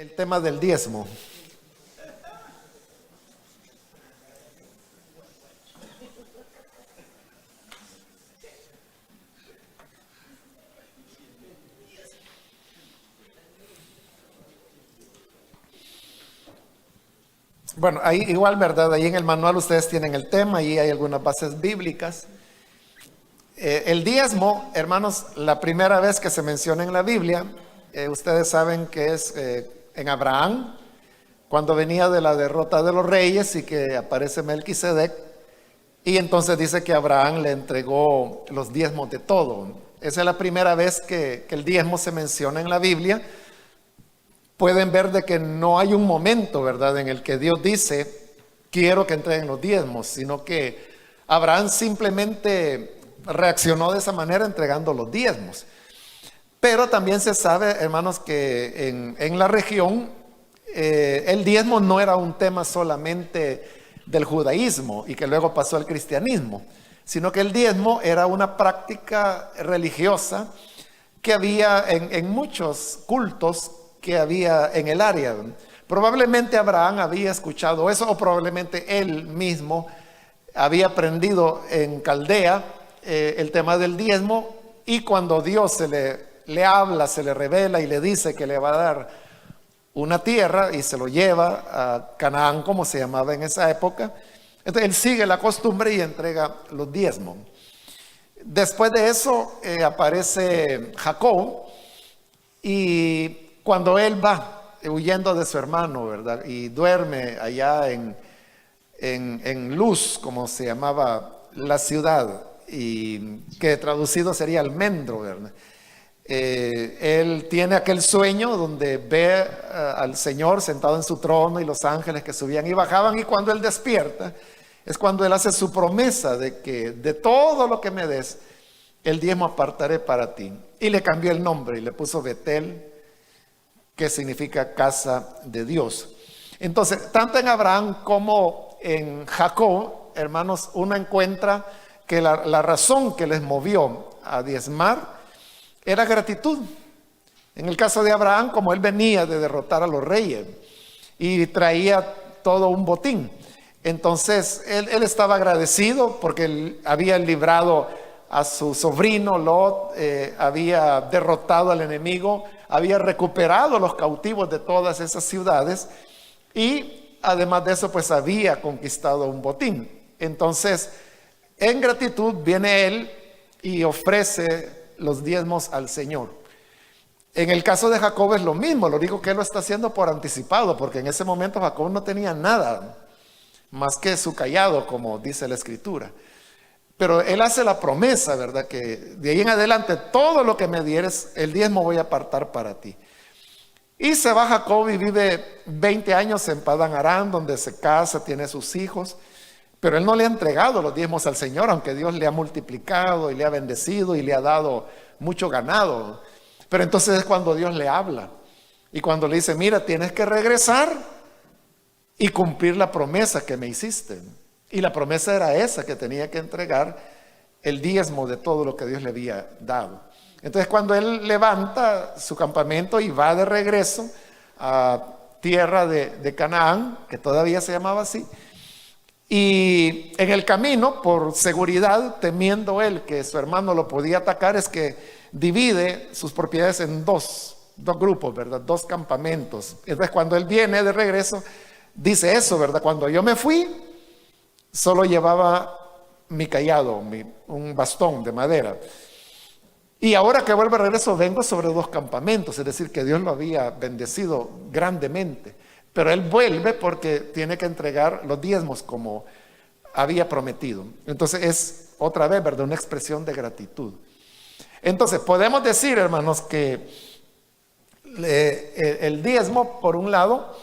El tema del diezmo. Bueno, ahí igual, ¿verdad? Ahí en el manual ustedes tienen el tema, ahí hay algunas bases bíblicas. El diezmo, hermanos, la primera vez que se menciona en la Biblia, ustedes saben que es en Abraham, cuando venía de la derrota de los reyes y que aparece Melquisedec, y entonces dice que Abraham le entregó los diezmos de todo. Esa es la primera vez que el diezmo se menciona en la Biblia. Pueden ver de que no hay un momento, ¿verdad?, en el que Dios dice, quiero que entreguen los diezmos, sino que Abraham simplemente reaccionó de esa manera entregando los diezmos. Pero también se sabe, hermanos, que en la región el diezmo no era un tema solamente del judaísmo y que luego pasó al cristianismo, sino que el diezmo era una práctica religiosa que había en muchos cultos que había en el área. Probablemente Abraham había escuchado eso, o probablemente él mismo había aprendido en Caldea el tema del diezmo, y cuando Dios le habla, se le revela y le dice que le va a dar una tierra y se lo lleva a Canaán, como se llamaba en esa época, entonces él sigue la costumbre y entrega los diezmos. Después de eso aparece Jacob, y cuando él va huyendo de su hermano, ¿verdad?, y duerme allá en Luz, como se llamaba la ciudad, y que traducido sería almendro, ¿verdad? Él tiene aquel sueño donde ve al Señor sentado en su trono y los ángeles que subían y bajaban, y cuando él despierta es cuando él hace su promesa de que de todo lo que me des, el diezmo apartaré para ti, y le cambió el nombre y le puso Betel, que significa casa de Dios. Entonces, tanto en Abraham como en Jacob, hermanos, uno encuentra que la razón que les movió a diezmar era gratitud. En el caso de Abraham, como él venía de derrotar a los reyes y traía todo un botín, entonces él estaba agradecido porque él había librado a su sobrino Lot, había derrotado al enemigo, había recuperado a los cautivos de todas esas ciudades, y además de eso pues había conquistado un botín. Entonces en gratitud viene él y ofrece los diezmos al Señor. En el caso de Jacob es lo mismo, lo digo que él lo está haciendo por anticipado, porque en ese momento Jacob no tenía nada más que su cayado, como dice la Escritura. Pero él hace la promesa, ¿verdad?, que de ahí en adelante todo lo que me dieres, el diezmo voy a apartar para ti. Y se va Jacob y vive 20 años en Padán Aram, donde se casa, tiene sus hijos. Pero él no le ha entregado los diezmos al Señor, aunque Dios le ha multiplicado y le ha bendecido y le ha dado mucho ganado. Pero entonces es cuando Dios le habla y cuando le dice, mira, tienes que regresar y cumplir la promesa que me hiciste. Y la promesa era esa, que tenía que entregar el diezmo de todo lo que Dios le había dado. Entonces cuando él levanta su campamento y va de regreso a tierra de Canaán, que todavía se llamaba así, y en el camino, por seguridad, temiendo él que su hermano lo podía atacar, es que divide sus propiedades en dos grupos, ¿verdad? Dos campamentos. Entonces cuando él viene de regreso, dice eso, ¿verdad? Cuando yo me fui, solo llevaba mi cayado, un bastón de madera. Y ahora que vuelvo de regreso, vengo sobre dos campamentos, es decir, que Dios lo había bendecido grandemente. Pero él vuelve porque tiene que entregar los diezmos como había prometido. Entonces es otra vez, ¿verdad?, una expresión de gratitud. Entonces podemos decir, hermanos, que el diezmo, por un lado,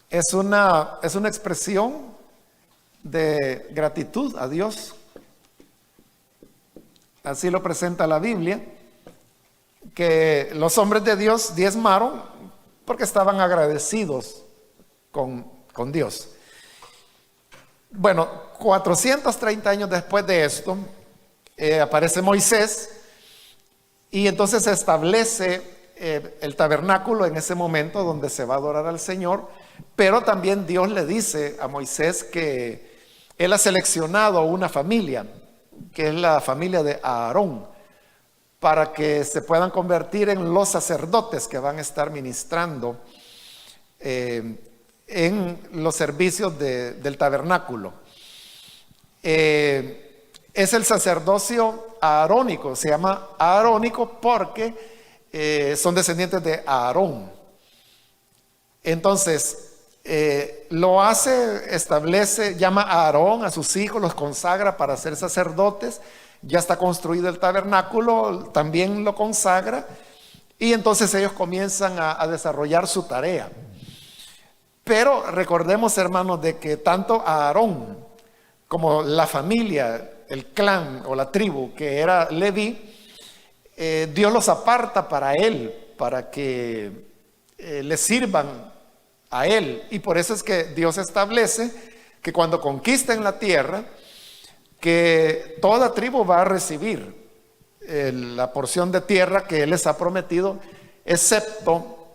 es una expresión de gratitud a Dios. Así lo presenta la Biblia, que los hombres de Dios diezmaron porque estaban agradecidos con Dios. Bueno, 430 años después de esto, aparece Moisés, y entonces se establece el tabernáculo en ese momento donde se va a adorar al Señor, pero también Dios le dice a Moisés que Él ha seleccionado una familia, que es la familia de Aarón, para que se puedan convertir en los sacerdotes que van a estar ministrando en los servicios del tabernáculo. Es el sacerdocio aarónico, se llama aarónico porque son descendientes de Aarón. Entonces, lo hace, establece, llama a Aarón, a sus hijos, los consagra para ser sacerdotes. Ya está construido el tabernáculo, también lo consagra, y entonces ellos comienzan a desarrollar su tarea. Pero recordemos, hermanos, de que tanto Aarón como la familia, el clan o la tribu que era Leví, Dios los aparta para él, para que le sirvan a él. Y por eso es que Dios establece que cuando conquisten la tierra, que toda tribu va a recibir la porción de tierra que Él les ha prometido, excepto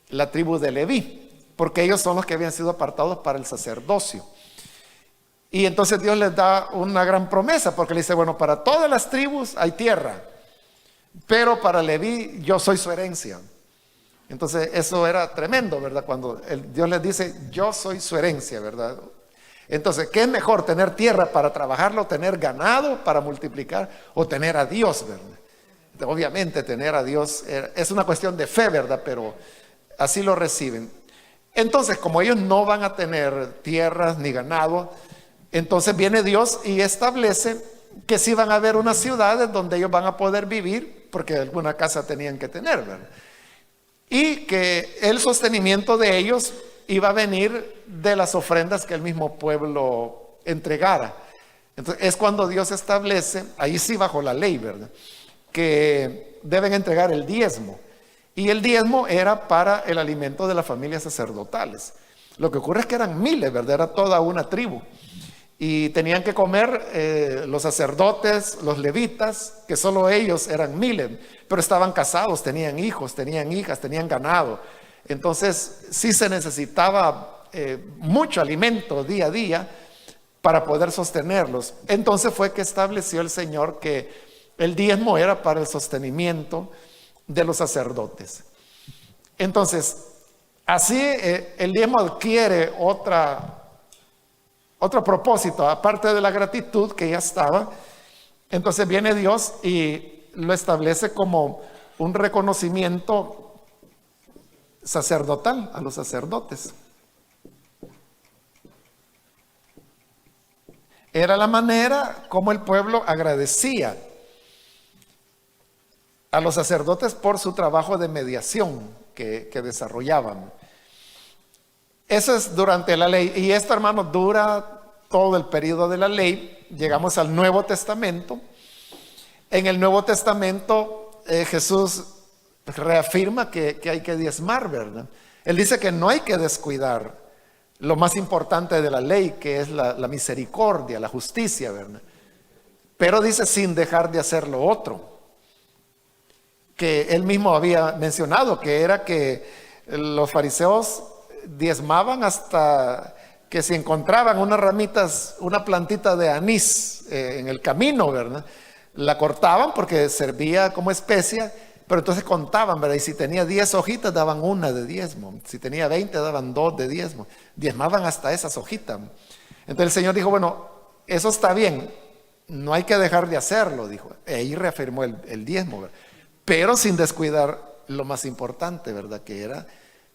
la tribu de Leví, porque ellos son los que habían sido apartados para el sacerdocio. Y entonces Dios les da una gran promesa, porque le dice, bueno, para todas las tribus hay tierra, pero para Leví yo soy su herencia. Entonces eso era tremendo, ¿verdad? Cuando Dios les dice, yo soy su herencia, ¿verdad? Entonces, ¿qué es mejor? ¿Tener tierra para trabajarlo, tener ganado para multiplicar o tener a Dios, verdad? Obviamente tener a Dios es una cuestión de fe, ¿verdad? Pero así lo reciben. Entonces, como ellos no van a tener tierras ni ganado, entonces viene Dios y establece que sí van a haber unas ciudades donde ellos van a poder vivir, porque alguna casa tenían que tener, ¿verdad? Y que el sostenimiento de ellos iba a venir de las ofrendas que el mismo pueblo entregara. Entonces es cuando Dios establece, ahí sí bajo la ley, ¿verdad?, que deben entregar el diezmo. Y el diezmo era para el alimento de las familias sacerdotales. Lo que ocurre es que eran miles, ¿verdad? Era toda una tribu. Y tenían que comer los sacerdotes, los levitas, que solo ellos eran miles, pero estaban casados, tenían hijos, tenían hijas, tenían ganado. Entonces sí se necesitaba mucho alimento día a día para poder sostenerlos. Entonces fue que estableció el Señor que el diezmo era para el sostenimiento de los sacerdotes. Entonces, así el diezmo adquiere otro propósito, aparte de la gratitud que ya estaba. Entonces viene Dios y lo establece como un reconocimiento sacerdotal a los sacerdotes. Era la manera como el pueblo agradecía a los sacerdotes por su trabajo de mediación que desarrollaban. Eso es durante la ley. Y esto, hermanos, dura todo el periodo de la ley. Llegamos al Nuevo Testamento. En el Nuevo Testamento Jesús reafirma que hay que diezmar, ¿verdad? Él dice que no hay que descuidar lo más importante de la ley, que es la misericordia, la justicia, ¿verdad? Pero dice sin dejar de hacer lo otro, que él mismo había mencionado, que era que los fariseos diezmaban hasta que si encontraban unas ramitas, una plantita de anís en el camino, ¿verdad?, la cortaban porque servía como especia, pero entonces contaban, ¿verdad? Y si tenía 10 hojitas daban una de diezmo, si tenía 20 daban 2 de diezmo, diezmaban hasta esas hojitas. Entonces el Señor dijo, bueno, eso está bien, no hay que dejar de hacerlo, dijo. Y ahí reafirmó el diezmo, ¿verdad?, pero sin descuidar lo más importante, ¿verdad?, que era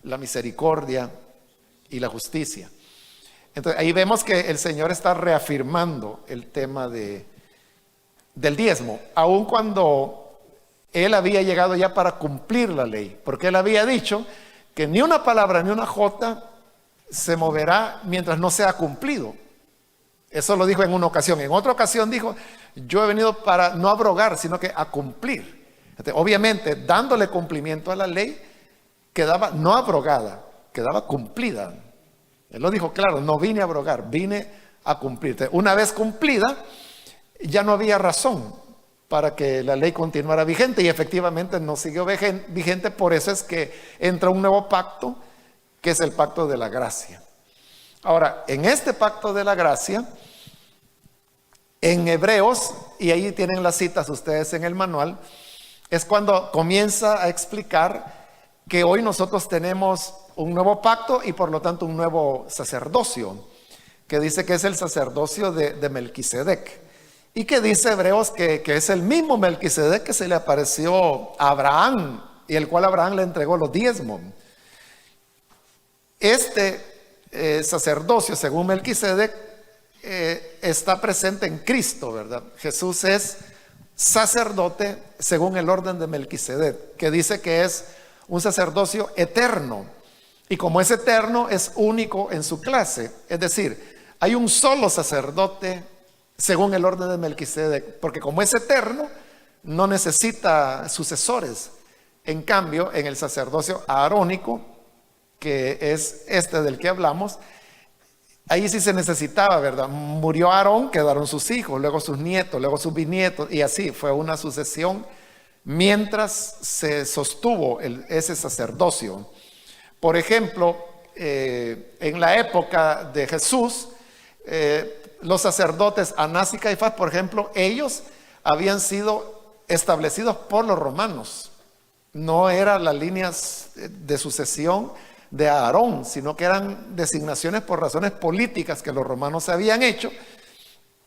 la misericordia y la justicia. Entonces ahí vemos que el Señor está reafirmando el tema del diezmo, aun cuando Él había llegado ya para cumplir la ley, porque Él había dicho que ni una palabra ni una jota se moverá mientras no sea cumplido. Eso lo dijo en una ocasión. En otra ocasión dijo, yo he venido para no abrogar, sino que a cumplir. Entonces, obviamente, dándole cumplimiento a la ley, quedaba no abrogada, quedaba cumplida. Él lo dijo claro, no vine a abrogar, vine a cumplir. Entonces, una vez cumplida, ya no había razón para que la ley continuara vigente, y efectivamente no siguió vigente. Por eso es que entra un nuevo pacto, que es el pacto de la gracia. Ahora, en este pacto de la gracia, en Hebreos, y ahí tienen las citas ustedes en el manual, es cuando comienza a explicar que hoy nosotros tenemos un nuevo pacto y por lo tanto un nuevo sacerdocio, que dice que es el sacerdocio de Melquisedec. Y que dice Hebreos que es el mismo Melquisedec que se le apareció a Abraham, y el cual Abraham le entregó los diezmos. Este sacerdocio, según Melquisedec, está presente en Cristo, ¿verdad? Jesús es sacerdote según el orden de Melquisedec, que dice que es un sacerdocio eterno. Y como es eterno, es único en su clase. Es decir, hay un solo sacerdote según el orden de Melquisedec, porque como es eterno, no necesita sucesores. En cambio, en el sacerdocio arónico, que es este del que hablamos, ahí sí se necesitaba, ¿verdad? Murió Aarón, quedaron sus hijos, luego sus nietos, luego sus bisnietos, y así fue una sucesión mientras se sostuvo ese sacerdocio. Por ejemplo, en la época de Jesús, los sacerdotes Anás y Caifás, por ejemplo, ellos habían sido establecidos por los romanos. No eran las líneas de sucesión de Aarón, sino que eran designaciones por razones políticas que los romanos habían hecho.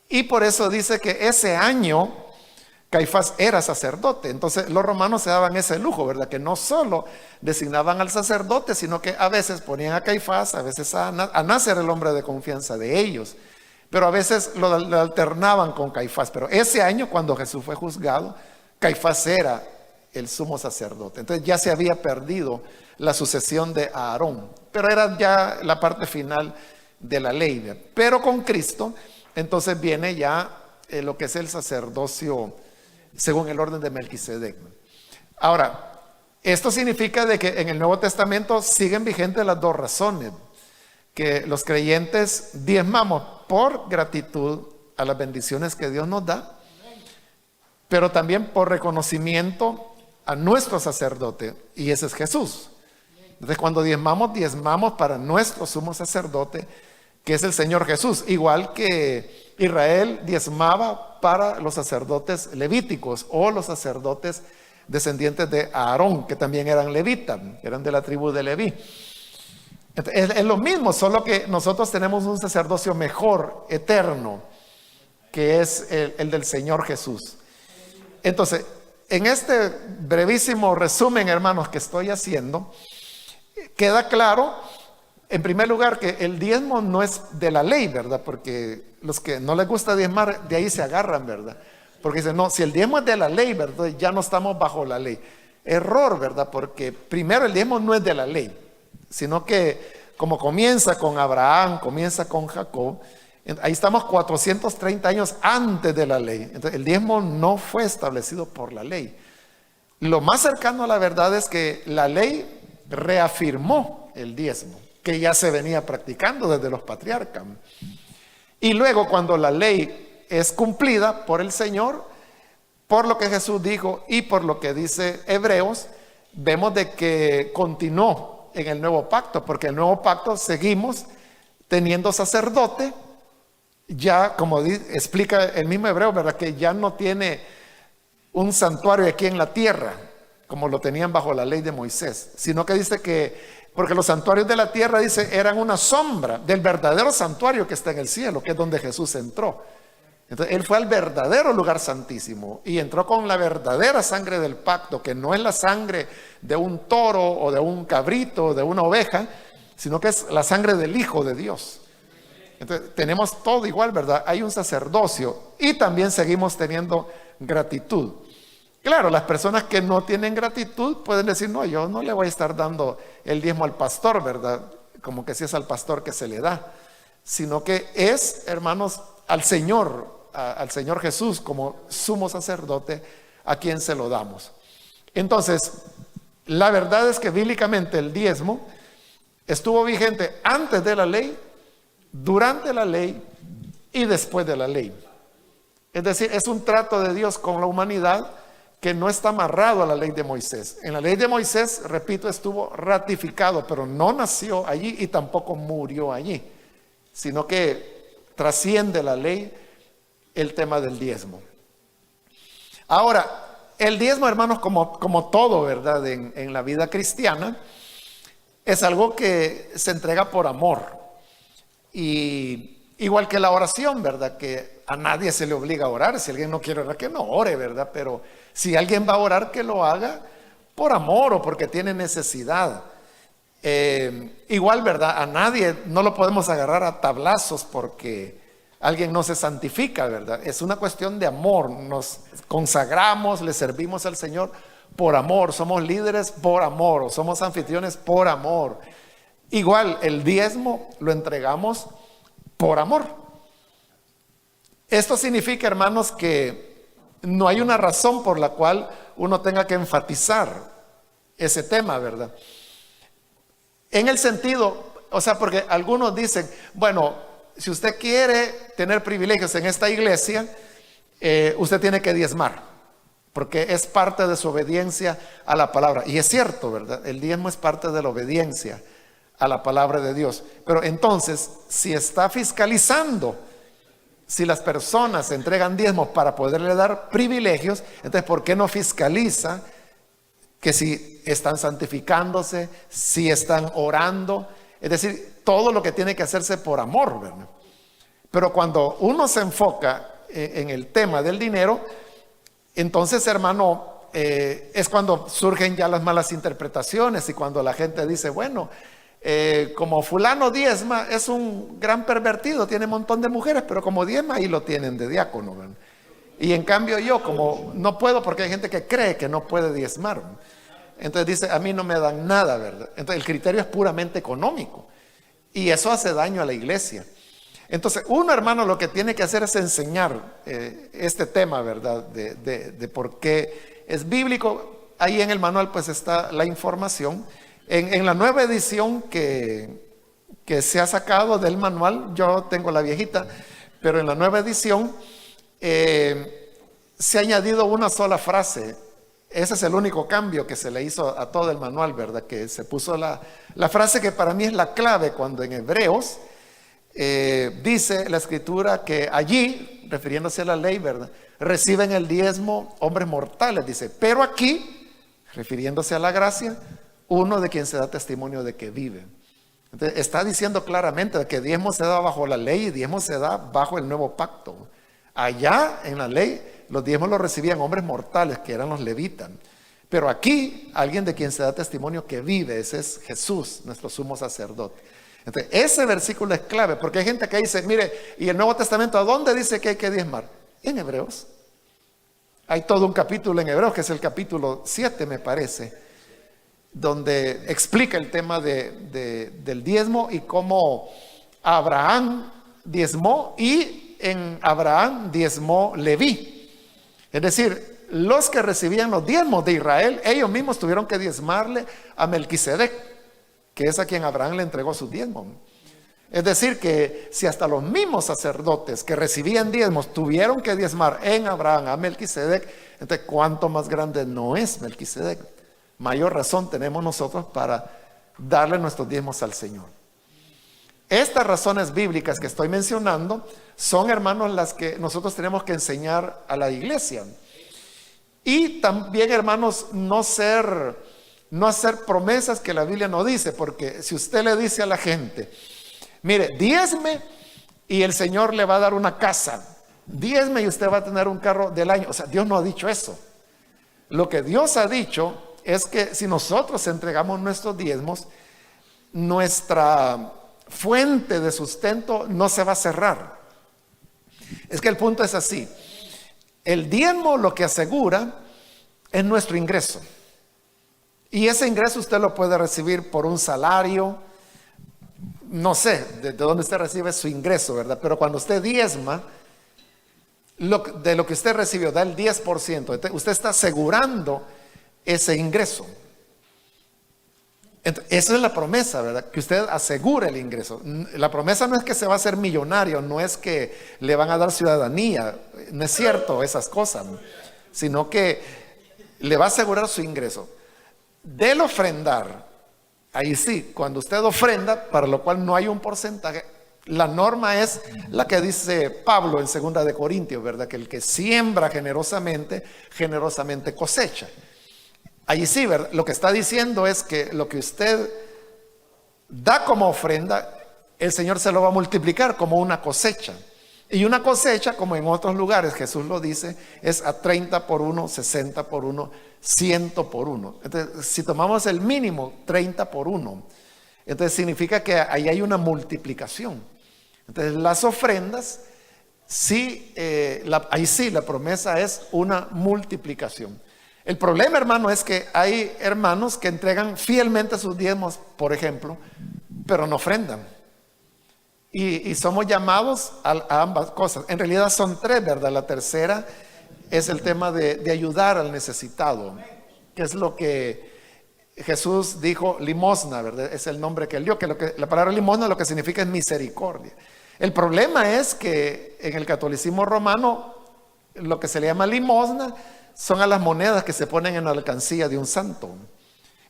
Y por eso dice que ese año Caifás era sacerdote. Entonces los romanos se daban ese lujo, ¿verdad? Que no solo designaban al sacerdote, sino que a veces ponían a Caifás, a veces a Anás. Anás era el hombre de confianza de ellos, pero a veces lo alternaban con Caifás. Pero ese año, cuando Jesús fue juzgado, Caifás era el sumo sacerdote. Entonces ya se había perdido la sucesión de Aarón, pero era ya la parte final de la ley. Pero con Cristo, entonces viene ya lo que es el sacerdocio según el orden de Melquisedec. Ahora, esto significa de que en el Nuevo Testamento siguen vigentes las dos razones: que los creyentes diezmamos por gratitud a las bendiciones que Dios nos da, pero también por reconocimiento a nuestro sacerdote, y ese es Jesús. Entonces, cuando diezmamos para nuestro sumo sacerdote, que es el Señor Jesús, igual que Israel diezmaba para los sacerdotes levíticos o los sacerdotes descendientes de Aarón, que también eran levitas, eran de la tribu de Leví. Es lo mismo, solo que nosotros tenemos un sacerdocio mejor, eterno, que es el del Señor Jesús. Entonces, en este brevísimo resumen, hermanos, que estoy haciendo, queda claro, en primer lugar, que el diezmo no es de la ley, ¿verdad? Porque los que no les gusta diezmar, de ahí se agarran, ¿verdad? Porque dicen, no, si el diezmo es de la ley, ¿verdad? Ya no estamos bajo la ley. Error, ¿verdad? Porque primero el diezmo no es de la ley, sino que como comienza con Abraham, comienza con Jacob, ahí estamos 430 años antes de la ley. Entonces el diezmo no fue establecido por la ley. Lo más cercano a la verdad es que la ley reafirmó el diezmo, que ya se venía practicando desde los patriarcas. Y luego, cuando la ley es cumplida por el Señor, por lo que Jesús dijo y por lo que dice Hebreos, vemos de que continuó en el nuevo pacto, porque el nuevo pacto seguimos teniendo sacerdote, ya como explica el mismo Hebreo, ¿verdad? Que ya no tiene un santuario aquí en la tierra, como lo tenían bajo la ley de Moisés, sino que dice que, porque los santuarios de la tierra, dice, eran una sombra del verdadero santuario que está en el cielo, que es donde Jesús entró. Entonces él fue al verdadero lugar santísimo y entró con la verdadera sangre del pacto, que no es la sangre de un toro o de un cabrito o de una oveja, sino que es la sangre del Hijo de Dios. Entonces tenemos todo igual, ¿verdad? Hay un sacerdocio y también seguimos teniendo gratitud. Claro, las personas que no tienen gratitud pueden decir, no, yo no le voy a estar dando el diezmo al pastor, ¿verdad? Como que si es al pastor que se le da, sino que es, hermanos, al Señor Jesús como sumo sacerdote a quien se lo damos. Entonces, la verdad es que bíblicamente el diezmo estuvo vigente antes de la ley, durante la ley y después de la ley. Es decir, es un trato de Dios con la humanidad que no está amarrado a la ley de Moisés. En la ley de Moisés, repito, estuvo ratificado, pero no nació allí y tampoco murió allí, sino que trasciende la ley el tema del diezmo. Ahora, el diezmo, hermanos, como todo, ¿verdad? En la vida cristiana, es algo que se entrega por amor. Y igual que la oración, ¿verdad? Que a nadie se le obliga a orar. Si alguien no quiere orar, que no ore, ¿verdad? Pero si alguien va a orar, que lo haga por amor o porque tiene necesidad. Igual, ¿verdad? A nadie no lo podemos agarrar a tablazos porque alguien no se santifica, ¿verdad? Es una cuestión de amor. Nos consagramos, le servimos al Señor por amor. Somos líderes por amor, o somos anfitriones por amor. Igual, el diezmo lo entregamos por amor. Esto significa, hermanos, que no hay una razón por la cual uno tenga que enfatizar ese tema, ¿verdad? En el sentido, o sea, porque algunos dicen, bueno, si usted quiere tener privilegios en esta iglesia, usted tiene que diezmar, porque es parte de su obediencia a la palabra. Y es cierto, ¿verdad? El diezmo es parte de la obediencia a la palabra de Dios. Pero entonces, si está fiscalizando, si las personas entregan diezmos para poderle dar privilegios, entonces ¿por qué no fiscaliza que si están santificándose, si están orando? Es decir, todo lo que tiene que hacerse por amor, ¿verdad? Pero cuando uno se enfoca en el tema del dinero, entonces, hermano, es cuando surgen ya las malas interpretaciones y cuando la gente dice, bueno, como fulano diezma, es un gran pervertido, tiene un montón de mujeres, pero como diezma ahí lo tienen de diácono, ¿verdad? Y en cambio yo, como no puedo, porque hay gente que cree que no puede diezmar, ¿verdad? Entonces dice, a mí no me dan nada, ¿verdad? Entonces el criterio es puramente económico y eso hace daño a la iglesia. Entonces uno, hermano, lo que tiene que hacer es enseñar este tema, ¿verdad? De por qué es bíblico. Ahí en el manual pues está la información. En la nueva edición que se ha sacado del manual, yo tengo la viejita, pero en la nueva edición se ha añadido una sola frase. Ese es el único cambio que se le hizo a todo el manual, ¿verdad? Que se puso la frase que para mí es la clave cuando en Hebreos dice la escritura que allí, refiriéndose a la ley, ¿verdad? Reciben el diezmo hombres mortales, dice, pero aquí, refiriéndose a la gracia, uno de quien se da testimonio de que vive. Entonces, está diciendo claramente que diezmo se da bajo la ley y diezmo se da bajo el nuevo pacto. Allá en la ley, los diezmos los recibían hombres mortales, que eran los levitas. Pero aquí, alguien de quien se da testimonio que vive, ese es Jesús, nuestro sumo sacerdote. Entonces, ese versículo es clave, porque hay gente que dice, mire, ¿y el Nuevo Testamento a dónde dice que hay que diezmar? En Hebreos. Hay todo un capítulo en Hebreos, que es el capítulo 7, me parece, donde explica el tema del diezmo y cómo Abraham diezmó y en Abraham diezmó Leví. Es decir, los que recibían los diezmos de Israel, ellos mismos tuvieron que diezmarle a Melquisedec, que es a quien Abraham le entregó su diezmo. Es decir, que si hasta los mismos sacerdotes que recibían diezmos tuvieron que diezmar en Abraham a Melquisedec, entonces ¿cuánto más grande no es Melquisedec? Mayor razón tenemos nosotros para darle nuestros diezmos al Señor. Estas razones bíblicas que estoy mencionando son, hermanos, las que nosotros tenemos que enseñar a la iglesia. Y también, hermanos, no hacer promesas que la Biblia no dice, porque si usted le dice a la gente, mire, diezme y el Señor le va a dar una casa, diezme y usted va a tener un carro del año. O sea, Dios no ha dicho eso. Lo que Dios ha dicho es que si nosotros entregamos nuestros diezmos, nuestra fuente de sustento no se va a cerrar. Es que el punto es así. El diezmo lo que asegura es nuestro ingreso. Y ese ingreso usted lo puede recibir por un salario, no sé de dónde usted recibe su ingreso, ¿verdad? Pero cuando usted diezma, de lo que usted recibió, da el 10%. Usted está asegurando ese ingreso. Esa es la promesa, ¿verdad? Que usted asegure el ingreso. La promesa no es que se va a hacer millonario, no es que le van a dar ciudadanía, no es cierto esas cosas, sino que le va a asegurar su ingreso. Del ofrendar, ahí sí, cuando usted ofrenda, para lo cual no hay un porcentaje, la norma es la que dice Pablo en 2 de Corintios, ¿verdad? Que el que siembra generosamente, generosamente cosecha. Ahí sí, ¿verdad? Lo que está diciendo es que lo que usted da como ofrenda, el Señor se lo va a multiplicar como una cosecha. Y una cosecha, como en otros lugares Jesús lo dice, es a 30 por 1, 60 por 1, 100 por 1. Entonces, si tomamos el mínimo, 30 por 1, entonces significa que ahí hay una multiplicación. Entonces, las ofrendas, sí, ahí sí, la promesa es una multiplicación. El problema, hermano, es que hay hermanos que entregan fielmente sus diezmos, por ejemplo, pero no ofrendan. Y somos llamados a ambas cosas. En realidad son tres, ¿verdad? La tercera es el tema de ayudar al necesitado, que es lo que Jesús dijo, limosna, ¿verdad? Es el nombre que él dio, que la palabra limosna lo que significa es misericordia. El problema es que en el catolicismo romano lo que se le llama limosna son a las monedas que se ponen en la alcancía de un santo.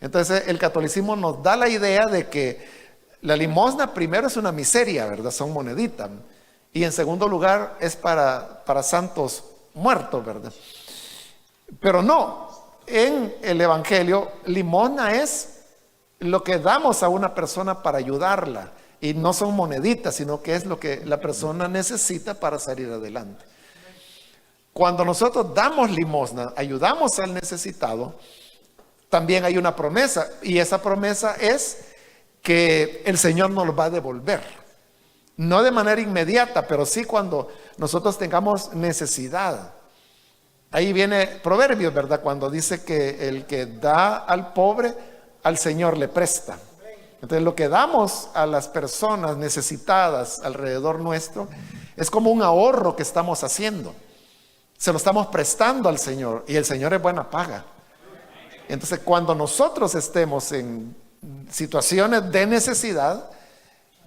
Entonces el catolicismo nos da la idea de que la limosna primero es una miseria, ¿verdad? Son moneditas. Y en segundo lugar es para santos muertos, ¿verdad? Pero no, en el Evangelio, limosna es lo que damos a una persona para ayudarla. Y no son moneditas, sino que es lo que la persona necesita para salir adelante. Cuando nosotros damos limosna, ayudamos al necesitado, también hay una promesa. Y esa promesa es que el Señor nos lo va a devolver. No de manera inmediata, pero sí cuando nosotros tengamos necesidad. Ahí viene Proverbios, ¿verdad? Cuando dice que el que da al pobre, al Señor le presta. Entonces lo que damos a las personas necesitadas alrededor nuestro es como un ahorro que estamos haciendo. Se lo estamos prestando al Señor y el Señor es buena paga. Entonces cuando nosotros estemos en situaciones de necesidad,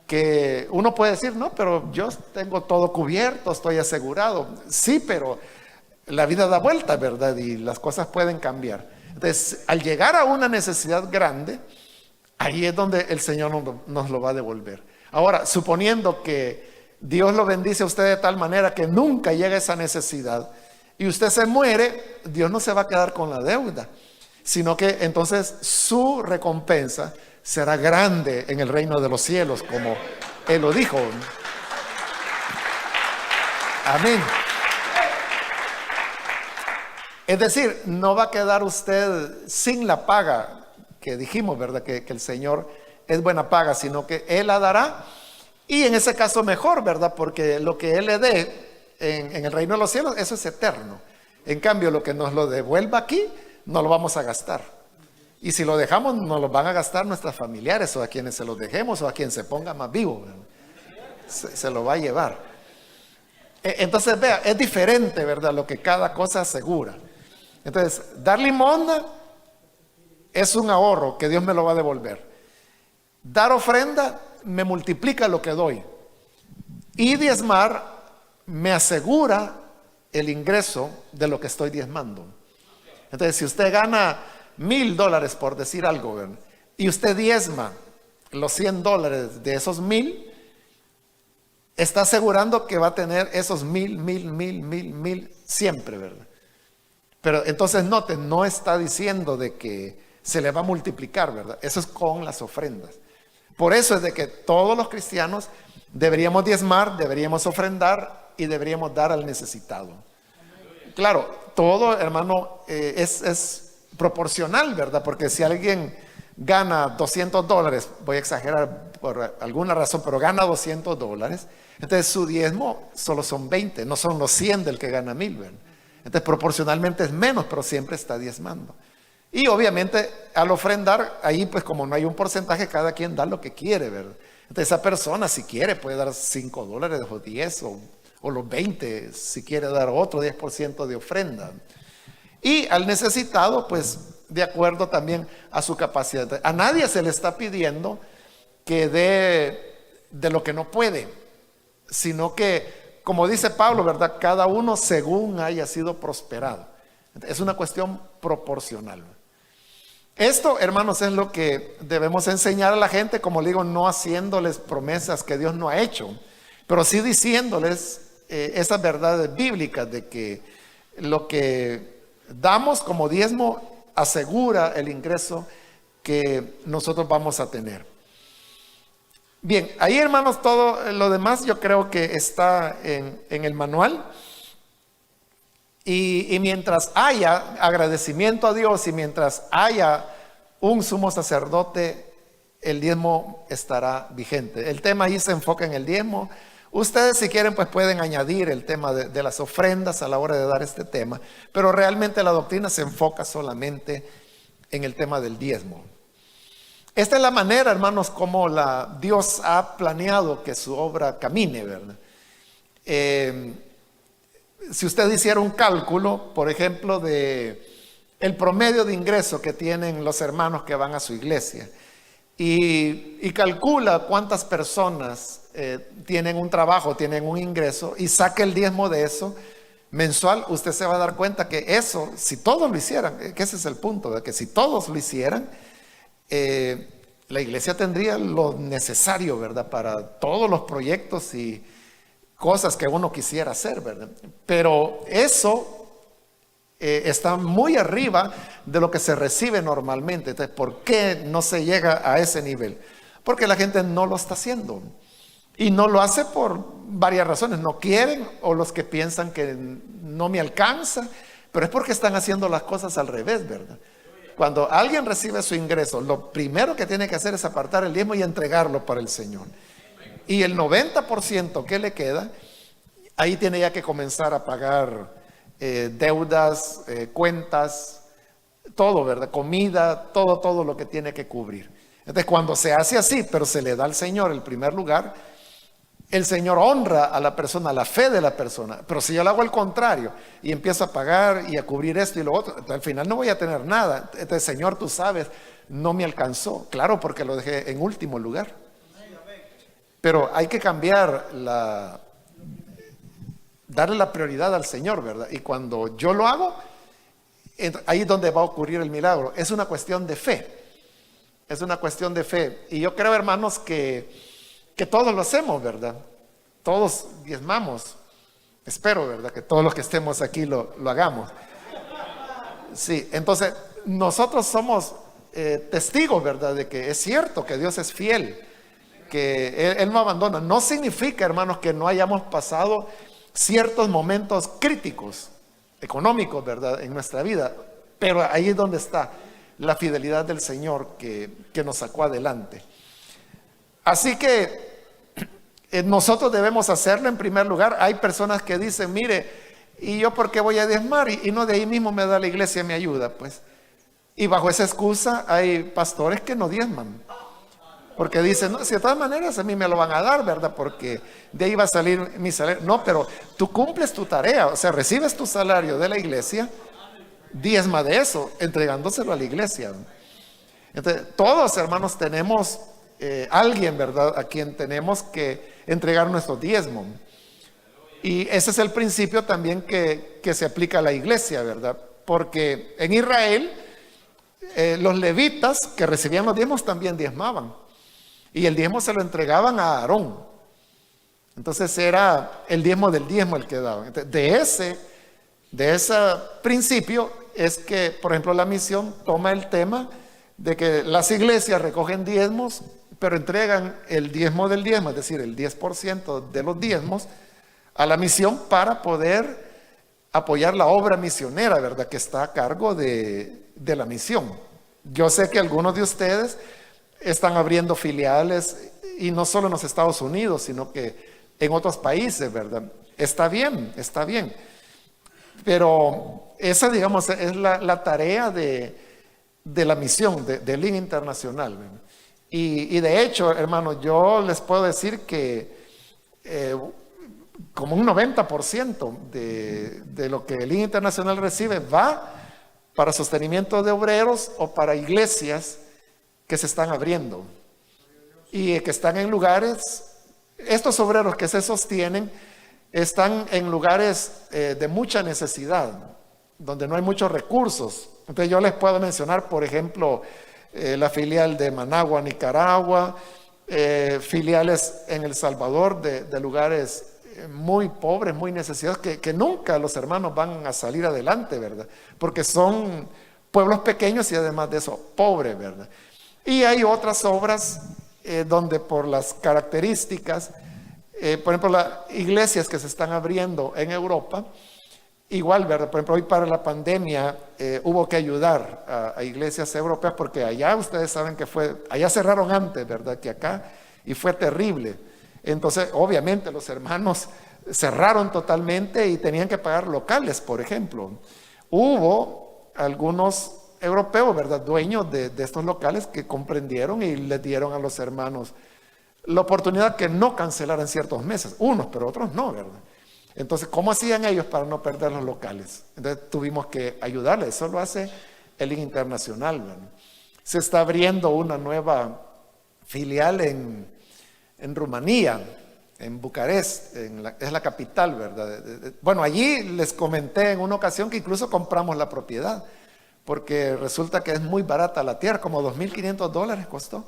que uno puede decir, no, pero yo tengo todo cubierto, estoy asegurado. Sí, pero la vida da vuelta, ¿verdad? Y las cosas pueden cambiar. Entonces, al llegar a una necesidad grande, ahí es donde el Señor nos lo va a devolver. Ahora, suponiendo que Dios lo bendice a usted de tal manera que nunca llega esa necesidad y usted se muere, Dios no se va a quedar con la deuda, sino que entonces su recompensa será grande en el reino de los cielos, como Él lo dijo. Amén. Es decir, no va a quedar usted sin la paga que dijimos, ¿verdad? Que el Señor es buena paga, sino que Él la dará. Y en ese caso mejor, ¿verdad? Porque lo que Él le dé en el reino de los cielos, eso es eterno. En cambio, lo que nos lo devuelva aquí, no lo vamos a gastar. Y si lo dejamos, nos lo van a gastar nuestros familiares, o a quienes se los dejemos, o a quien se ponga más vivo. Se lo va a llevar. Entonces, vea, es diferente, ¿verdad? Lo que cada cosa asegura. Entonces, dar limosna es un ahorro que Dios me lo va a devolver. Dar ofrenda me multiplica lo que doy. Y diezmar me asegura el ingreso de lo que estoy diezmando. Entonces, si usted gana $1,000, por decir algo, ¿verdad? Y usted diezma los $100 de esos 1,000, está asegurando que va a tener esos 1,000 siempre, ¿verdad? Pero entonces noten, no está diciendo de que se le va a multiplicar, ¿verdad? Eso es con las ofrendas. Por eso es de que todos los cristianos deberíamos diezmar, deberíamos ofrendar y deberíamos dar al necesitado. Claro, todo, hermano, es proporcional, ¿verdad? Porque si alguien gana $200, voy a exagerar por alguna razón, pero gana $200, entonces su diezmo solo son 20, no son los 100 del que gana 1,000, ¿verdad? Entonces proporcionalmente es menos, pero siempre está diezmando. Y obviamente al ofrendar, ahí pues como no hay un porcentaje, cada quien da lo que quiere, ¿verdad? Entonces esa persona si quiere puede dar $5 o 10 o los 20, si quiere dar otro 10% de ofrenda. y al necesitado, pues de acuerdo también a su capacidad. A nadie se le está pidiendo que dé de lo que no puede, sino que, como dice Pablo, ¿verdad? Cada uno según haya sido prosperado. Es una cuestión proporcional. Esto, hermanos, es lo que debemos enseñar a la gente, como le digo, no haciéndoles promesas que Dios no ha hecho, pero sí diciéndoles esas verdades bíblicas de que lo que damos como diezmo asegura el ingreso que nosotros vamos a tener. Bien, ahí, hermanos, todo lo demás yo creo que está en el manual. Y mientras haya agradecimiento a Dios y mientras haya un sumo sacerdote, el diezmo estará vigente. El tema ahí se enfoca en el diezmo. Ustedes, si quieren, pues pueden añadir el tema de las ofrendas a la hora de dar este tema, pero realmente la doctrina se enfoca solamente en el tema del diezmo. Esta es la manera, hermanos, como Dios ha planeado que su obra camine, ¿verdad? Si usted hiciera un cálculo, por ejemplo, de el promedio de ingreso que tienen los hermanos que van a su iglesia y calcula cuántas personas tienen un trabajo, tienen un ingreso y saque el diezmo de eso mensual, usted se va a dar cuenta que eso, si todos lo hicieran, que ese es el punto, de que si todos lo hicieran, la iglesia tendría lo necesario, ¿verdad? Para todos los proyectos y cosas que uno quisiera hacer, ¿verdad? Pero eso está muy arriba de lo que se recibe normalmente. Entonces, ¿por qué no se llega a ese nivel? Porque la gente no lo está haciendo. Y no lo hace por varias razones. No quieren, o los que piensan que no me alcanza, pero es porque están haciendo las cosas al revés, ¿verdad? Cuando alguien recibe su ingreso, lo primero que tiene que hacer es apartar el diezmo y entregarlo para el Señor. Y el 90% que le queda, ahí tiene ya que comenzar a pagar deudas, cuentas, todo, ¿verdad? Comida, todo lo que tiene que cubrir. Entonces, cuando se hace así, pero se le da al Señor el primer lugar, el Señor honra a la persona, la fe de la persona. Pero si yo lo hago al contrario y empiezo a pagar y a cubrir esto y lo otro, al final no voy a tener nada. Entonces, Señor, tú sabes, no me alcanzó. Claro, porque lo dejé en último lugar. Pero hay que cambiar darle la prioridad al Señor, ¿verdad? Y cuando yo lo hago, ahí es donde va a ocurrir el milagro. Es una cuestión de fe. Es una cuestión de fe. Y yo creo, hermanos, que todos lo hacemos, ¿verdad? Todos diezmamos. Espero, ¿verdad? Que todos los que estemos aquí lo hagamos. Sí, entonces nosotros somos testigos, ¿verdad? De que es cierto que Dios es fiel, que Él no abandona. No significa, hermanos, que no hayamos pasado ciertos momentos críticos, económicos, ¿verdad? En nuestra vida. Pero ahí es donde está la fidelidad del Señor que nos sacó adelante. Así que nosotros debemos hacerlo en primer lugar. Hay personas que dicen, mire, ¿y yo por qué voy a diezmar? Y no, de ahí mismo me da la iglesia, me ayuda, pues. Y bajo esa excusa hay pastores que no diezman. Porque dicen, no, si de todas maneras a mí me lo van a dar, ¿verdad? Porque de ahí va a salir mi salario. No, pero tú cumples tu tarea, o sea, recibes tu salario de la iglesia, diezma de eso, entregándoselo a la iglesia. Entonces, todos, hermanos, tenemos alguien, ¿verdad? A quien tenemos que entregar nuestro diezmo. Y ese es el principio también que se aplica a la iglesia, ¿verdad? Porque en Israel, los levitas que recibían los diezmos también diezmaban. Y el diezmo se lo entregaban a Aarón. Entonces era el diezmo del diezmo el que daban. Entonces, de ese principio es que, por ejemplo, la misión toma el tema de que las iglesias recogen diezmos, pero entregan el diezmo del diezmo, es decir, el 10% de los diezmos a la misión para poder apoyar la obra misionera, ¿verdad? Que está a cargo de la misión. Yo sé que algunos de ustedes están abriendo filiales y no solo en los Estados Unidos, sino que en otros países, ¿verdad? Está bien, está bien. Pero esa, digamos, es la tarea de la misión, de Link Internacional, ¿verdad? Y de hecho, hermanos, yo les puedo decir que como un 90% de lo que el Link Internacional recibe va para sostenimiento de obreros o para iglesias que se están abriendo y que están en lugares, estos obreros que se sostienen están en lugares de mucha necesidad, donde no hay muchos recursos. Entonces yo les puedo mencionar, por ejemplo, la filial de Managua, Nicaragua, filiales en El Salvador de lugares muy pobres, muy necesitados, que nunca los hermanos van a salir adelante, ¿verdad? Porque son pueblos pequeños y además de eso, pobres, ¿verdad? Y hay otras obras donde por las características, por ejemplo, las iglesias que se están abriendo en Europa, igual, ¿verdad? Por ejemplo, hoy para la pandemia hubo que ayudar a iglesias europeas porque allá ustedes saben que allá cerraron antes, ¿verdad? Que acá, y fue terrible. Entonces, obviamente los hermanos cerraron totalmente y tenían que pagar locales, por ejemplo. Hubo algunos europeos, ¿verdad? Dueños de estos locales que comprendieron y les dieron a los hermanos la oportunidad que no cancelaran ciertos meses. Unos, pero otros no, ¿verdad? Entonces, ¿cómo hacían ellos para no perder los locales? Entonces, tuvimos que ayudarles. Eso lo hace el Liga Internacional, ¿verdad? Se está abriendo una nueva filial en Rumanía, en Bucarest, es la capital, ¿verdad? Bueno, allí les comenté en una ocasión que incluso compramos la propiedad, porque resulta que es muy barata la tierra, como $2,500 costó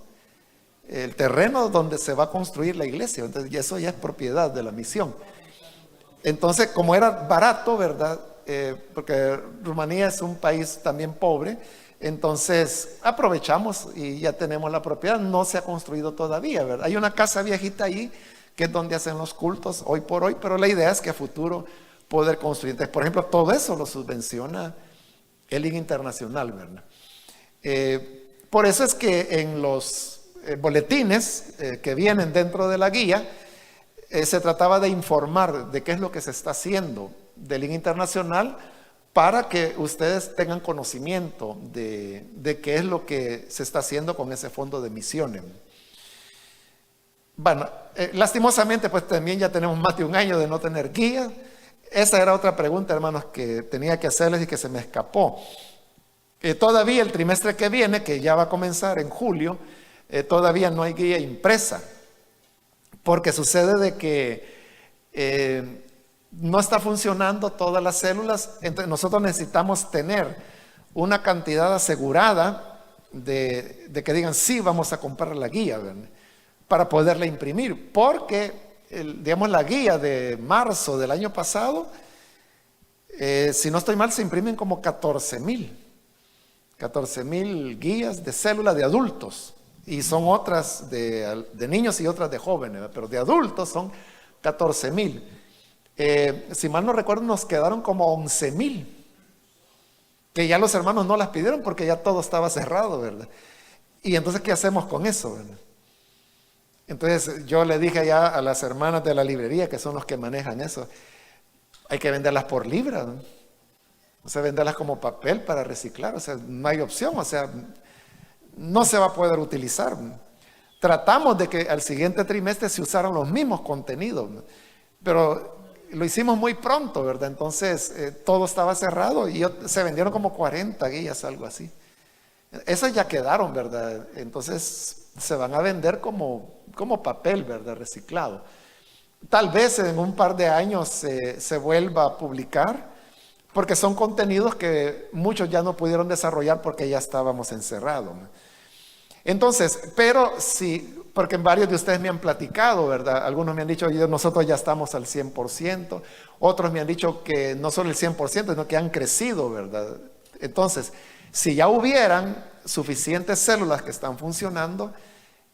el terreno donde se va a construir la iglesia. Entonces, y eso ya es propiedad de la misión. Entonces, como era barato, ¿verdad? Porque Rumanía es un país también pobre, entonces aprovechamos y ya tenemos la propiedad. No se ha construido todavía, ¿verdad? Hay una casa viejita ahí que es donde hacen los cultos hoy por hoy, pero la idea es que a futuro poder construir. Entonces, por ejemplo, todo eso lo subvenciona el Liga Internacional, ¿verdad? Por eso es que en los boletines que vienen dentro de la guía, se trataba de informar de qué es lo que se está haciendo del Liga Internacional para que ustedes tengan conocimiento de qué es lo que se está haciendo con ese fondo de misiones. Bueno, lastimosamente pues también ya tenemos más de un año de no tener guía. Esa era otra pregunta, hermanos, que tenía que hacerles y que se me escapó. Todavía el trimestre que viene, que ya va a comenzar en julio, todavía no hay guía impresa, porque sucede de que no está funcionando todas las células. Entonces nosotros necesitamos tener una cantidad asegurada de que digan sí, vamos a comprar la guía, ¿verdad? Para poderla imprimir, porque digamos la guía de marzo del año pasado, si no estoy mal, se imprimen como 14,000 guías de célula de adultos, y son otras de niños y otras de jóvenes, ¿verdad? Pero de adultos son 14,000. Si mal no recuerdo, nos quedaron como 11,000, que ya los hermanos no las pidieron porque ya todo estaba cerrado, ¿verdad? Y entonces, ¿qué hacemos con eso, verdad? Entonces yo le dije ya a las hermanas de la librería, que son los que manejan eso, hay que venderlas por libra, ¿no? O sea, venderlas como papel para reciclar. O sea, no hay opción, o sea, no se va a poder utilizar. Tratamos de que al siguiente trimestre se usaran los mismos contenidos, ¿no? Pero lo hicimos muy pronto, ¿verdad? Entonces todo estaba cerrado y se vendieron como 40 guías, algo así. Esas ya quedaron, ¿verdad? Entonces se van a vender como papel, ¿verdad? Reciclado. Tal vez en un par de años se vuelva a publicar, porque son contenidos que muchos ya no pudieron desarrollar porque ya estábamos encerrados. Entonces, pero sí, porque varios de ustedes me han platicado, ¿verdad? Algunos me han dicho, nosotros ya estamos al 100%, otros me han dicho que no solo el 100%, sino que han crecido, ¿verdad? Entonces, si ya hubieran suficientes células que están funcionando,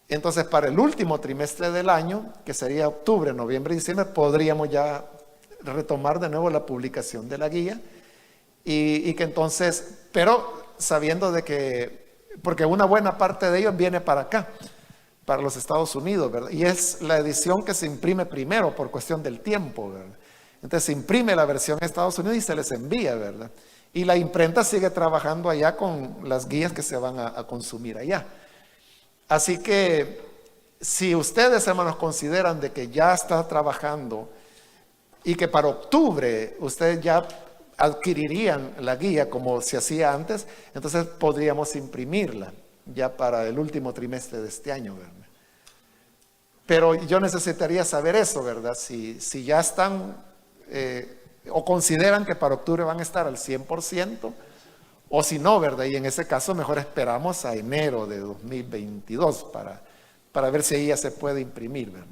entonces para el último trimestre del año, que sería octubre, noviembre y diciembre, podríamos ya retomar de nuevo la publicación de la guía y que entonces, pero sabiendo de que, porque una buena parte de ellos viene para acá, para los Estados Unidos, ¿verdad? Y es la edición que se imprime primero por cuestión del tiempo, ¿verdad? Entonces se imprime la versión en Estados Unidos y se les envía, ¿verdad? Y la imprenta sigue trabajando allá con las guías que se van a consumir allá. Así que si ustedes, hermanos, consideran de que ya está trabajando y que para octubre ustedes ya adquirirían la guía como se hacía antes, entonces podríamos imprimirla ya para el último trimestre de este año, ¿verdad? Pero yo necesitaría saber eso, ¿verdad? Si ya están o consideran que para octubre van a estar al 100%, o si no, ¿verdad? Y en ese caso mejor esperamos a enero de 2022 para ver si ahí ya se puede imprimir, ¿verdad?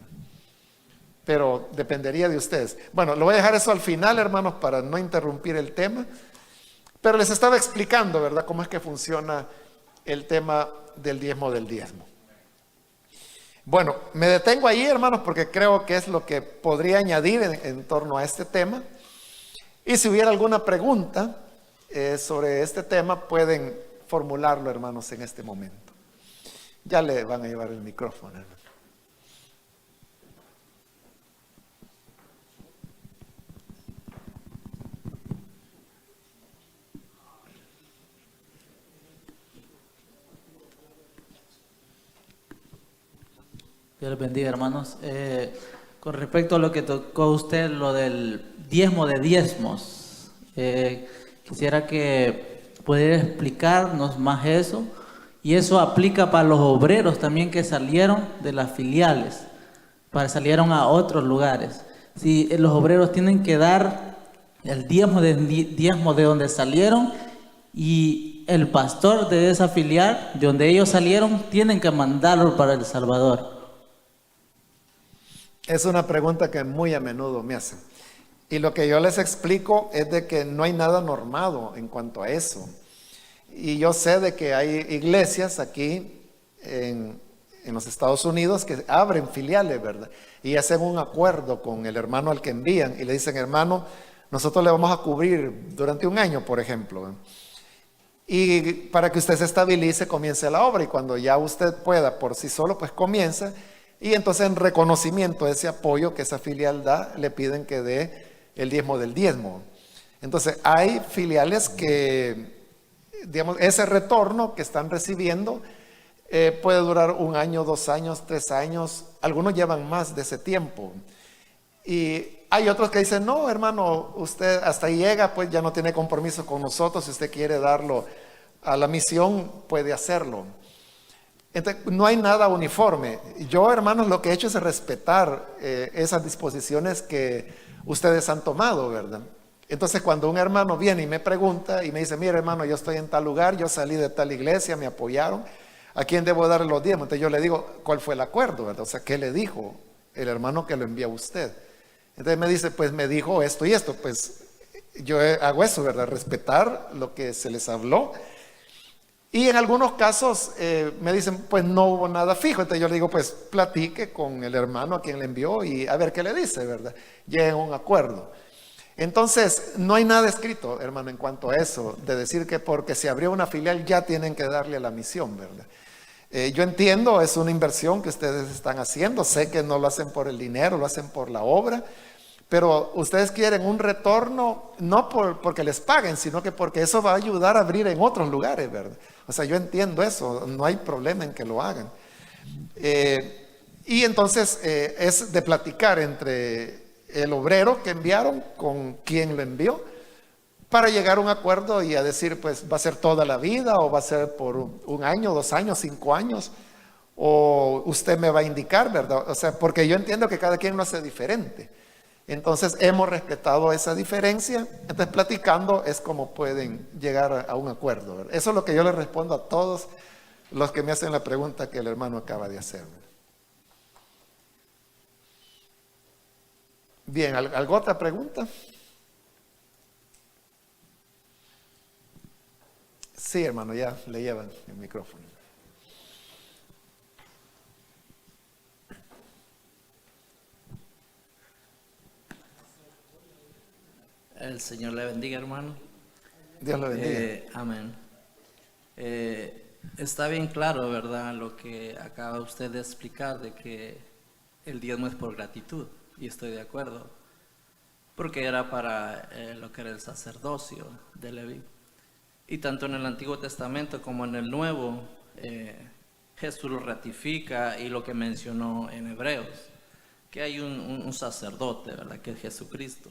Pero dependería de ustedes. Bueno, lo voy a dejar eso al final, hermanos, para no interrumpir el tema. Pero les estaba explicando, ¿verdad?, cómo es que funciona el tema del diezmo. Bueno, me detengo ahí, hermanos, porque creo que es lo que podría añadir en torno a este tema. Y si hubiera alguna pregunta sobre este tema, pueden formularlo, hermanos, en este momento. Ya le van a llevar el micrófono, hermano. Dios les bendiga, hermanos. Con respecto a lo que tocó usted, lo del diezmo de diezmos, quisiera que pudiera explicarnos más eso. Y eso aplica para los obreros también que salieron de las filiales, salieron a otros lugares. Si los obreros tienen que dar el diezmo de donde salieron, y el pastor de esa filial, de donde ellos salieron, tienen que mandarlo para El Salvador. Es una pregunta que muy a menudo me hacen. Y lo que yo les explico es de que no hay nada normado en cuanto a eso. Y yo sé de que hay iglesias aquí en los Estados Unidos que abren filiales, ¿verdad? Y hacen un acuerdo con el hermano al que envían y le dicen, hermano, nosotros le vamos a cubrir durante un año, por ejemplo, ¿verdad? Y para que usted se estabilice, comience la obra. Y cuando ya usted pueda por sí solo, pues comienza. Y entonces en reconocimiento de ese apoyo que esa filial da, le piden que dé el diezmo del diezmo. Entonces hay filiales que, digamos, ese retorno que están recibiendo puede durar 1 año, 2 años, 3 años. Algunos llevan más de ese tiempo. Y hay otros que dicen, no, hermano, usted hasta ahí llega, pues ya no tiene compromiso con nosotros. Si usted quiere darlo a la misión, puede hacerlo. Entonces, no hay nada uniforme. Yo, hermanos, lo que he hecho es respetar esas disposiciones que ustedes han tomado, ¿verdad? Entonces, cuando un hermano viene y me pregunta y me dice, mira, hermano, yo estoy en tal lugar, yo salí de tal iglesia, me apoyaron, ¿a quién debo darle los diezmos? Entonces yo le digo, ¿cuál fue el acuerdo, verdad? O sea, ¿qué le dijo el hermano que lo envía a usted? Entonces me dice, pues me dijo esto y esto. Pues yo hago eso, ¿verdad? Respetar lo que se les habló. Y en algunos casos me dicen, pues no hubo nada fijo. Entonces yo le digo, pues platique con el hermano a quien le envió y a ver qué le dice, ¿verdad? Lleguen a un acuerdo. Entonces, no hay nada escrito, hermano, en cuanto a eso, de decir que porque se abrió una filial ya tienen que darle a la misión, ¿verdad? Yo entiendo, es una inversión que ustedes están haciendo. Sé que no lo hacen por el dinero, lo hacen por la obra. Pero ustedes quieren un retorno, no porque les paguen, sino que porque eso va a ayudar a abrir en otros lugares, ¿verdad? O sea, yo entiendo eso, no hay problema en que lo hagan. Y entonces es de platicar entre el obrero que enviaron con quien lo envió para llegar a un acuerdo y a decir, pues va a ser toda la vida o va a ser por 1 año, 2 años, 5 años, o usted me va a indicar, ¿verdad? O sea, porque yo entiendo que cada quien lo hace diferente. Entonces hemos respetado esa diferencia. Entonces platicando es como pueden llegar a un acuerdo, ¿verdad? Eso es lo que yo le respondo a todos los que me hacen la pregunta que el hermano acaba de hacer, ¿verdad? Bien, ¿alguna otra pregunta? Sí, hermano, ya le llevan el micrófono. El Señor le bendiga, hermano. Dios lo bendiga. Amén. Está bien claro, ¿verdad?, lo que acaba usted de explicar, de que el diezmo es por gratitud, y estoy de acuerdo, porque era para lo que era el sacerdocio de Leví. Y tanto en el Antiguo Testamento como en el Nuevo, Jesús lo ratifica, y lo que mencionó en Hebreos, que hay un sacerdote, ¿verdad?, que es Jesucristo.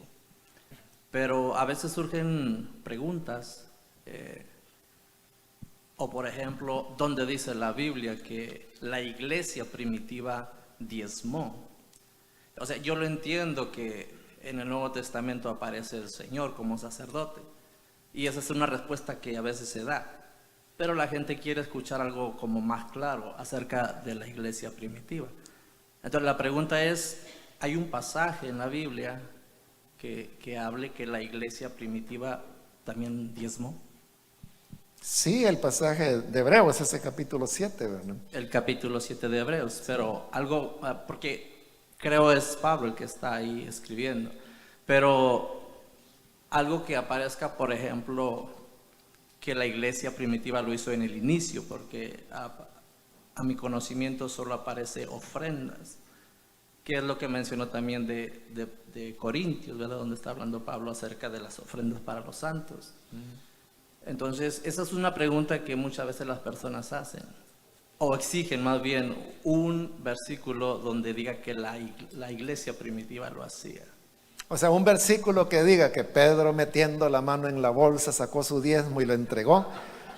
Pero a veces surgen preguntas, o por ejemplo, ¿dónde dice la Biblia que la iglesia primitiva diezmó? O sea, yo lo entiendo que en el Nuevo Testamento aparece el Señor como sacerdote, y esa es una respuesta que a veces se da, pero la gente quiere escuchar algo como más claro acerca de la iglesia primitiva. Entonces la pregunta es, ¿hay un pasaje en la Biblia que hable que la iglesia primitiva también diezmó? Sí, el pasaje de Hebreos, ese capítulo 7, ¿verdad? El capítulo 7 de Hebreos, pero algo, porque creo es Pablo el que está ahí escribiendo, pero algo que aparezca, por ejemplo, que la iglesia primitiva lo hizo en el inicio, porque a mi conocimiento solo aparece ofrendas, que es lo que mencionó también de Corintios, ¿verdad? Donde está hablando Pablo acerca de las ofrendas para los santos. Entonces, esa es una pregunta que muchas veces las personas hacen, o exigen más bien un versículo donde diga que la iglesia primitiva lo hacía. O sea, un versículo que diga que Pedro metiendo la mano en la bolsa sacó su diezmo y lo entregó.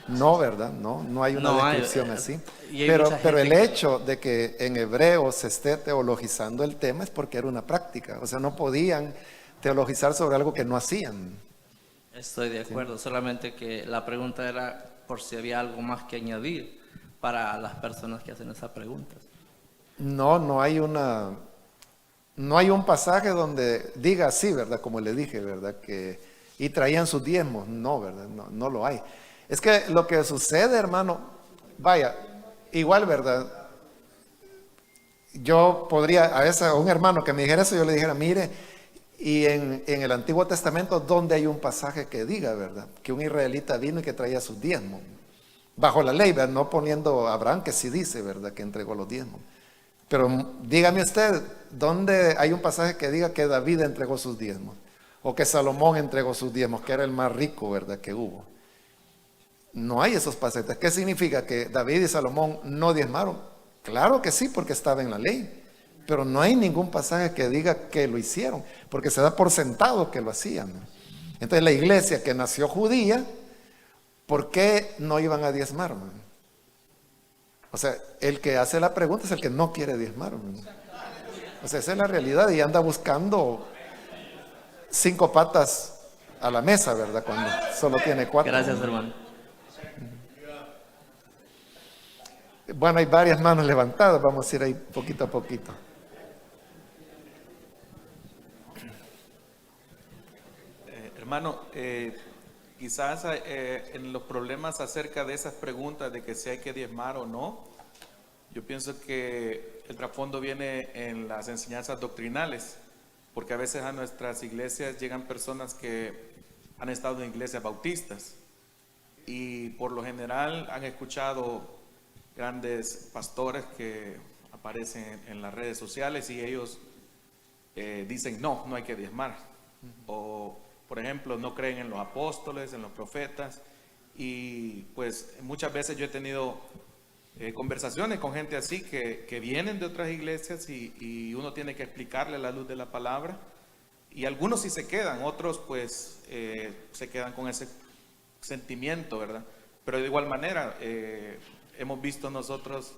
No, ¿verdad? No hay una descripción así. Pero el hecho de que en Hebreos se esté teologizando el tema es porque era una práctica. O sea, no podían teologizar sobre algo que no hacían. Estoy de acuerdo, sí. Solamente que la pregunta era por si había algo más que añadir para las personas que hacen esas preguntas. No hay un pasaje donde diga así, ¿verdad? Como le dije, ¿verdad? Y traían sus diezmos. No, ¿verdad? No lo hay. Es que lo que sucede, hermano, vaya, igual, ¿verdad? Yo podría, a un hermano que me dijera eso, yo le dijera, mire, y en el Antiguo Testamento, ¿dónde hay un pasaje que diga, ¿verdad? Que un israelita vino y que traía sus diezmos. Bajo la ley, ¿verdad? No poniendo a Abraham, que sí dice, ¿verdad? Que entregó los diezmos. Pero dígame usted, ¿dónde hay un pasaje que diga que David entregó sus diezmos? O que Salomón entregó sus diezmos, que era el más rico, ¿verdad? Que hubo. No hay esos pasajes. ¿Qué significa? ¿Que David y Salomón no diezmaron? Claro que sí, porque estaba en la ley. Pero no hay ningún pasaje que diga que lo hicieron, porque se da por sentado que lo hacían. Entonces la iglesia que nació judía, ¿por qué no iban a diezmar? O sea, el que hace la pregunta es el que no quiere diezmar. O sea, esa es la realidad y anda buscando 5 patas a la mesa, ¿verdad? Cuando solo tiene 4. Gracias, hermano. Bueno, hay varias manos levantadas, vamos a ir ahí poquito a poquito. Hermano, quizás en los problemas acerca de esas preguntas de que si hay que diezmar o no, yo pienso que el trasfondo viene en las enseñanzas doctrinales, porque a veces a nuestras iglesias llegan personas que han estado en iglesias bautistas y por lo general han escuchado grandes pastores que aparecen en las redes sociales y ellos dicen no hay que diezmar. O por ejemplo, no creen en los apóstoles, en los profetas. Y pues muchas veces yo he tenido conversaciones con gente así que vienen de otras iglesias y uno tiene que explicarle la luz de la palabra. Y algunos sí se quedan, otros pues se quedan con ese sentimiento, ¿verdad? Pero de igual manera, hemos visto nosotros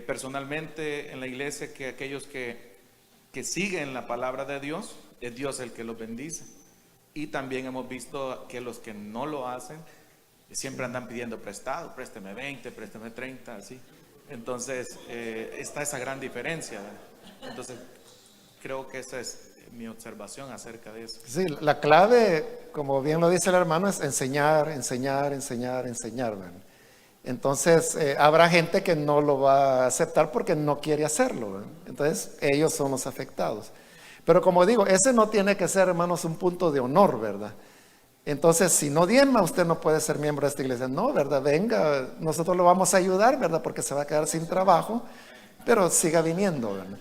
personalmente en la iglesia que aquellos que siguen la palabra de Dios, es Dios el que los bendice. Y también hemos visto que los que no lo hacen siempre andan pidiendo prestado, présteme 20, présteme 30, así. Entonces está esa gran diferencia, ¿verdad? Entonces creo que esa es mi observación acerca de eso. Sí, la clave, como bien lo dice el hermano, es enseñar, ¿verdad? Entonces habrá gente que no lo va a aceptar porque no quiere hacerlo, ¿verdad? Entonces ellos son los afectados. Pero como digo, ese no tiene que ser, hermanos, un punto de honor, ¿verdad? Entonces, si no diezma, usted no puede ser miembro de esta iglesia. No, ¿verdad? Venga, nosotros lo vamos a ayudar, ¿verdad? Porque se va a quedar sin trabajo, pero siga viniendo, ¿verdad?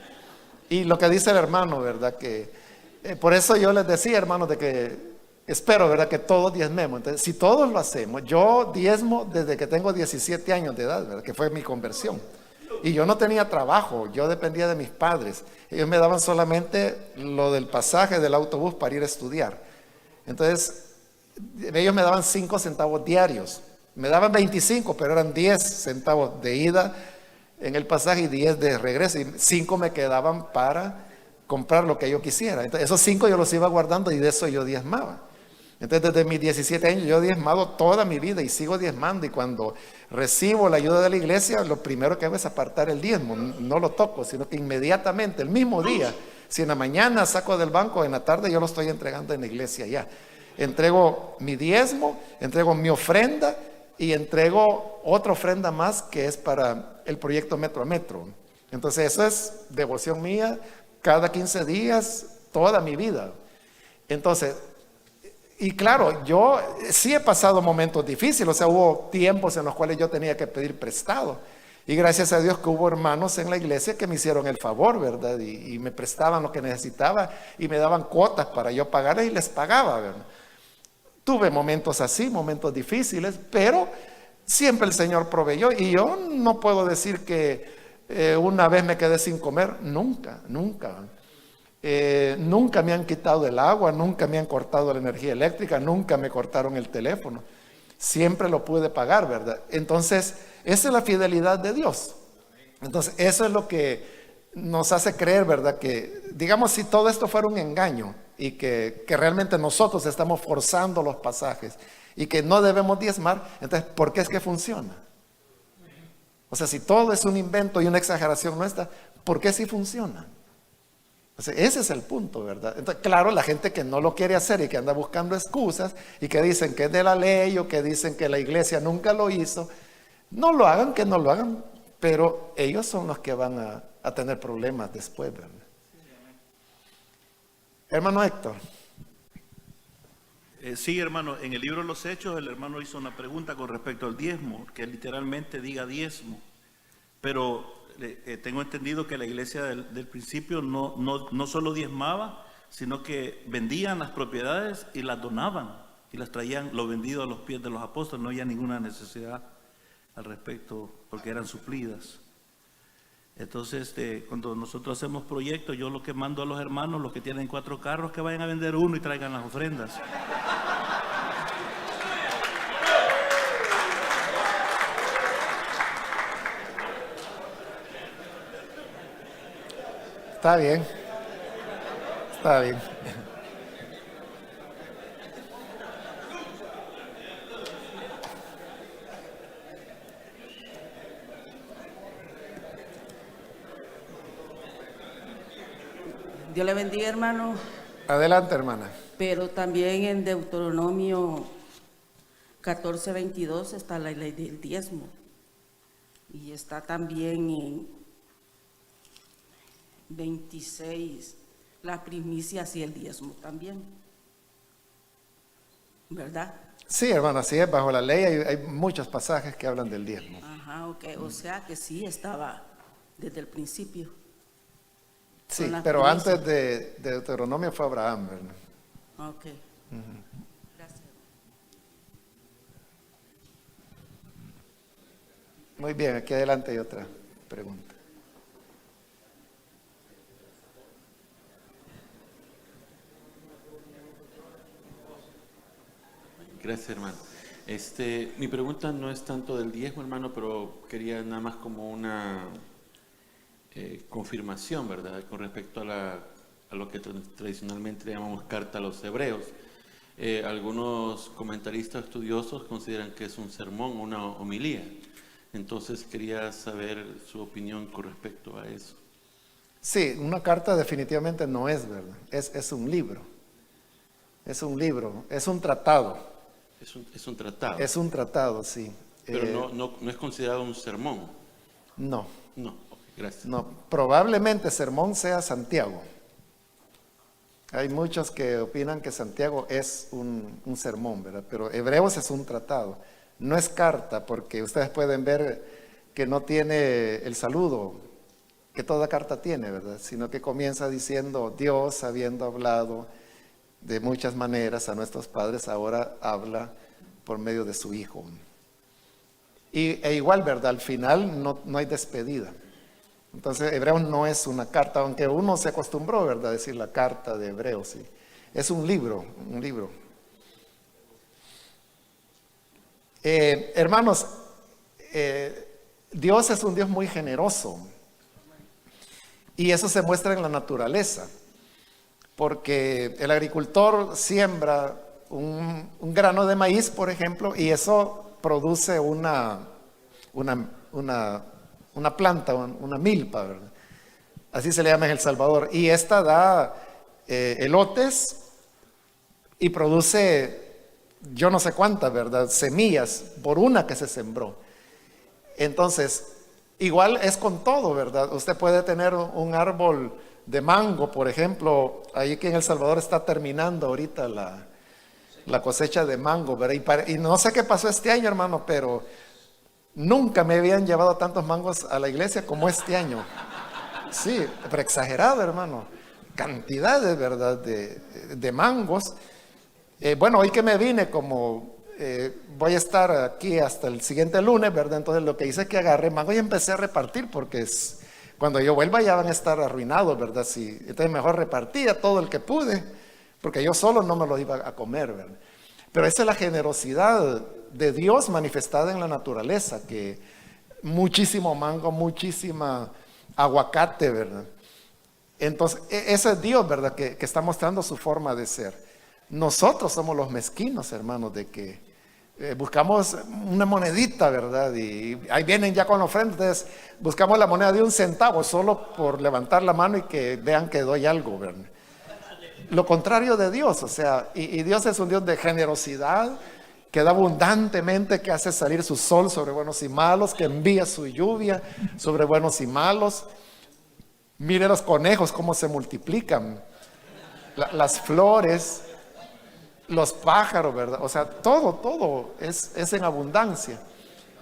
Y lo que dice el hermano, ¿verdad? Que por eso yo les decía, hermanos, de que espero, ¿verdad? Que todos diezmemos. Entonces, si todos lo hacemos, yo diezmo desde que tengo 17 años de edad, ¿verdad? Que fue mi conversión. Y yo no tenía trabajo, yo dependía de mis padres. Ellos me daban solamente lo del pasaje del autobús para ir a estudiar. Entonces, ellos me daban 5 centavos diarios. Me daban 25, pero eran 10 centavos de ida en el pasaje y 10 de regreso. Y 5 me quedaban para comprar lo que yo quisiera. Entonces, esos 5 yo los iba guardando y de eso yo diezmaba. Entonces, desde mis 17 años yo he diezmado toda mi vida y sigo diezmando. Y cuando recibo la ayuda de la iglesia, lo primero que hago es apartar el diezmo. No lo toco, sino que inmediatamente, el mismo día, si en la mañana saco del banco, en la tarde yo lo estoy entregando en la iglesia ya. Entrego mi diezmo, entrego mi ofrenda y entrego otra ofrenda más que es para el proyecto Metro a Metro. Entonces eso es devoción mía cada 15 días, toda mi vida. Entonces, y claro, yo sí he pasado momentos difíciles, o sea, hubo tiempos en los cuales yo tenía que pedir prestado. Y gracias a Dios que hubo hermanos en la iglesia que me hicieron el favor, ¿verdad? Y me prestaban lo que necesitaba y me daban cuotas para yo pagarles y les pagaba, ¿verdad? Tuve momentos así, momentos difíciles, pero siempre el Señor proveyó. Y yo no puedo decir que una vez me quedé sin comer, nunca, nunca. Nunca me han quitado el agua, nunca me han cortado la energía eléctrica, nunca me cortaron el teléfono. Siempre lo pude pagar, ¿verdad? Entonces, esa es la fidelidad de Dios. Entonces, eso es lo que nos hace creer, ¿verdad? Que, digamos, si todo esto fuera un engaño y que realmente nosotros estamos forzando los pasajes y que no debemos diezmar, entonces, ¿por qué es que funciona? O sea, si todo es un invento y una exageración nuestra, ¿por qué sí funciona? O sea, ese es el punto, ¿verdad? Entonces, claro, la gente que no lo quiere hacer y que anda buscando excusas y que dicen que es de la ley o que dicen que la iglesia nunca lo hizo, no lo hagan, que no lo hagan, pero ellos son los que van a tener problemas después, ¿verdad? Hermano Héctor. Sí, hermano, en el libro de los Hechos el hermano hizo una pregunta con respecto al diezmo, que literalmente diga diezmo, pero tengo entendido que la iglesia del principio no solo diezmaba, sino que vendían las propiedades y las donaban y las traían lo vendido a los pies de los apóstoles. No había ninguna necesidad al respecto porque eran suplidas. Entonces, cuando nosotros hacemos proyectos, yo lo que mando a los hermanos, los que tienen 4 carros, que vayan a vender uno y traigan las ofrendas. Está bien. Está bien. Dios le bendiga, hermano. Adelante, hermana. Pero también en Deuteronomio 14:22 está la ley del diezmo. Y está también en 26 la primicia y el diezmo también. ¿Verdad? Sí, hermano, así es. Bajo la ley hay muchos pasajes que hablan del diezmo. Ajá, ok. O sea que sí estaba desde el principio. Sí, Con las pero primicias. antes de Deuteronomio fue Abraham, ¿verdad? Ok. Gracias. Muy bien, aquí adelante hay otra pregunta. Gracias, hermano. Mi pregunta no es tanto del diezmo, hermano, pero quería nada más como una confirmación, ¿verdad? Con respecto a lo que tradicionalmente llamamos carta a los hebreos. Algunos comentaristas estudiosos consideran que es un sermón, una homilía. Entonces quería saber su opinión con respecto a eso. Sí, una carta definitivamente no es, ¿verdad? Es un libro. Es un libro, es un tratado. Es un tratado. Es un tratado, sí. Pero no es considerado un sermón. No, No, ok, gracias. no. Probablemente sermón sea Santiago. Hay muchos que opinan que Santiago es un sermón, ¿verdad? Pero Hebreos es un tratado. No es carta, porque ustedes pueden ver que no tiene el saludo que toda carta tiene, ¿verdad? Sino que comienza diciendo, Dios, habiendo hablado de muchas maneras a nuestros padres, ahora habla por medio de su Hijo. E igual, ¿verdad? Al final no hay despedida. Entonces, Hebreos no es una carta, aunque uno se acostumbró, ¿verdad?, a decir la carta de Hebreos. Sí. Es un libro, un libro. Hermanos, Dios es un Dios muy generoso y eso se muestra en la naturaleza, porque el agricultor siembra un grano de maíz, por ejemplo, y eso produce una planta, una milpa, ¿verdad? Así se le llama en El Salvador, y esta da elotes y produce yo no sé cuántas, ¿verdad? Semillas por una que se sembró. Entonces, igual es con todo, ¿verdad? Usted puede tener un árbol de mango, por ejemplo, ahí que en El Salvador está terminando ahorita la cosecha de mango, ¿verdad? Y no sé qué pasó este año, hermano, pero nunca me habían llevado tantos mangos a la iglesia como este año. Sí, pero exagerado, hermano. Cantidades, ¿verdad? De mangos. Bueno, hoy que me vine, como voy a estar aquí hasta el siguiente lunes, ¿verdad? Entonces lo que hice es que agarré mango y empecé a repartir, porque cuando yo vuelva ya van a estar arruinados, ¿verdad? Sí, entonces mejor repartía todo el que pude, porque yo solo no me lo iba a comer, ¿verdad? Pero esa es la generosidad de Dios manifestada en la naturaleza, que muchísimo mango, muchísima aguacate, ¿verdad? Entonces, ese es Dios, ¿verdad? Que está mostrando su forma de ser. Nosotros somos los mezquinos, hermanos, de que buscamos una monedita, ¿verdad? Y ahí vienen ya con la ofrenda, entonces buscamos la moneda de 1 centavo solo por levantar la mano y que vean que doy algo, ¿verdad? Lo contrario de Dios, o sea, y Dios es un Dios de generosidad, que da abundantemente, que hace salir su sol sobre buenos y malos, que envía su lluvia sobre buenos y malos. Mire los conejos cómo se multiplican, las flores, los pájaros, ¿verdad? O sea, todo es en abundancia.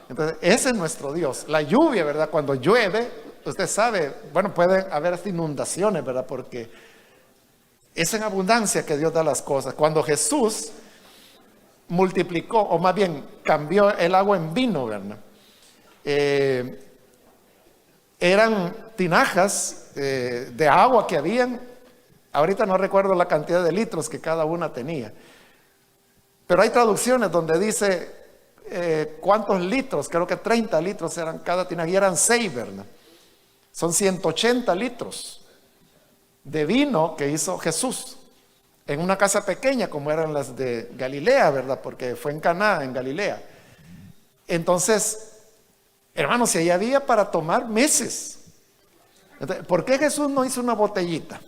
Entonces, ese es nuestro Dios. La lluvia, ¿verdad? Cuando llueve, usted sabe, bueno, puede haber hasta inundaciones, ¿verdad? Porque es en abundancia que Dios da las cosas. Cuando Jesús multiplicó, o más bien cambió el agua en vino, ¿verdad? Eran tinajas de agua que habían. Ahorita no recuerdo la cantidad de litros que cada una tenía. Pero hay traducciones donde dice cuántos litros, creo que 30 litros eran cada tinaja, y eran 6, ¿verdad? Son 180 litros de vino que hizo Jesús en una casa pequeña como eran las de Galilea, ¿verdad? Porque fue en Caná, en Galilea. Entonces, hermanos, si ahí había para tomar meses. Entonces, ¿por qué Jesús no hizo una botellita?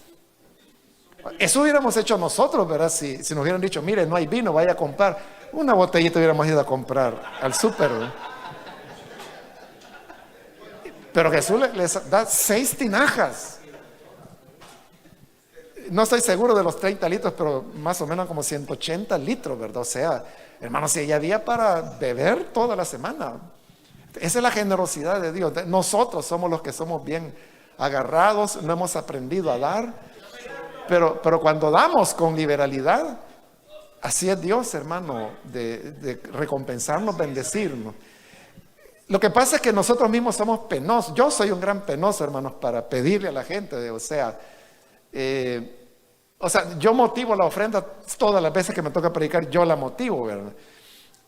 Eso hubiéramos hecho nosotros, ¿verdad? Si nos hubieran dicho, mire, no hay vino, vaya a comprar una botellita, hubiéramos ido a comprar al súper, ¿verdad? Pero Jesús les da 6 tinajas. No estoy seguro de los 30 litros, pero más o menos como 180 litros, ¿verdad? O sea, hermanos, si ya había para beber toda la semana. Esa es la generosidad de Dios. Nosotros somos los que somos bien agarrados, no hemos aprendido a dar. Pero cuando damos con liberalidad, así es Dios, hermano, de recompensarnos, bendecirnos. Lo que pasa es que nosotros mismos somos penosos. Yo soy un gran penoso, hermanos, para pedirle a la gente, o sea, yo motivo la ofrenda todas las veces que me toca predicar, yo la motivo, ¿verdad?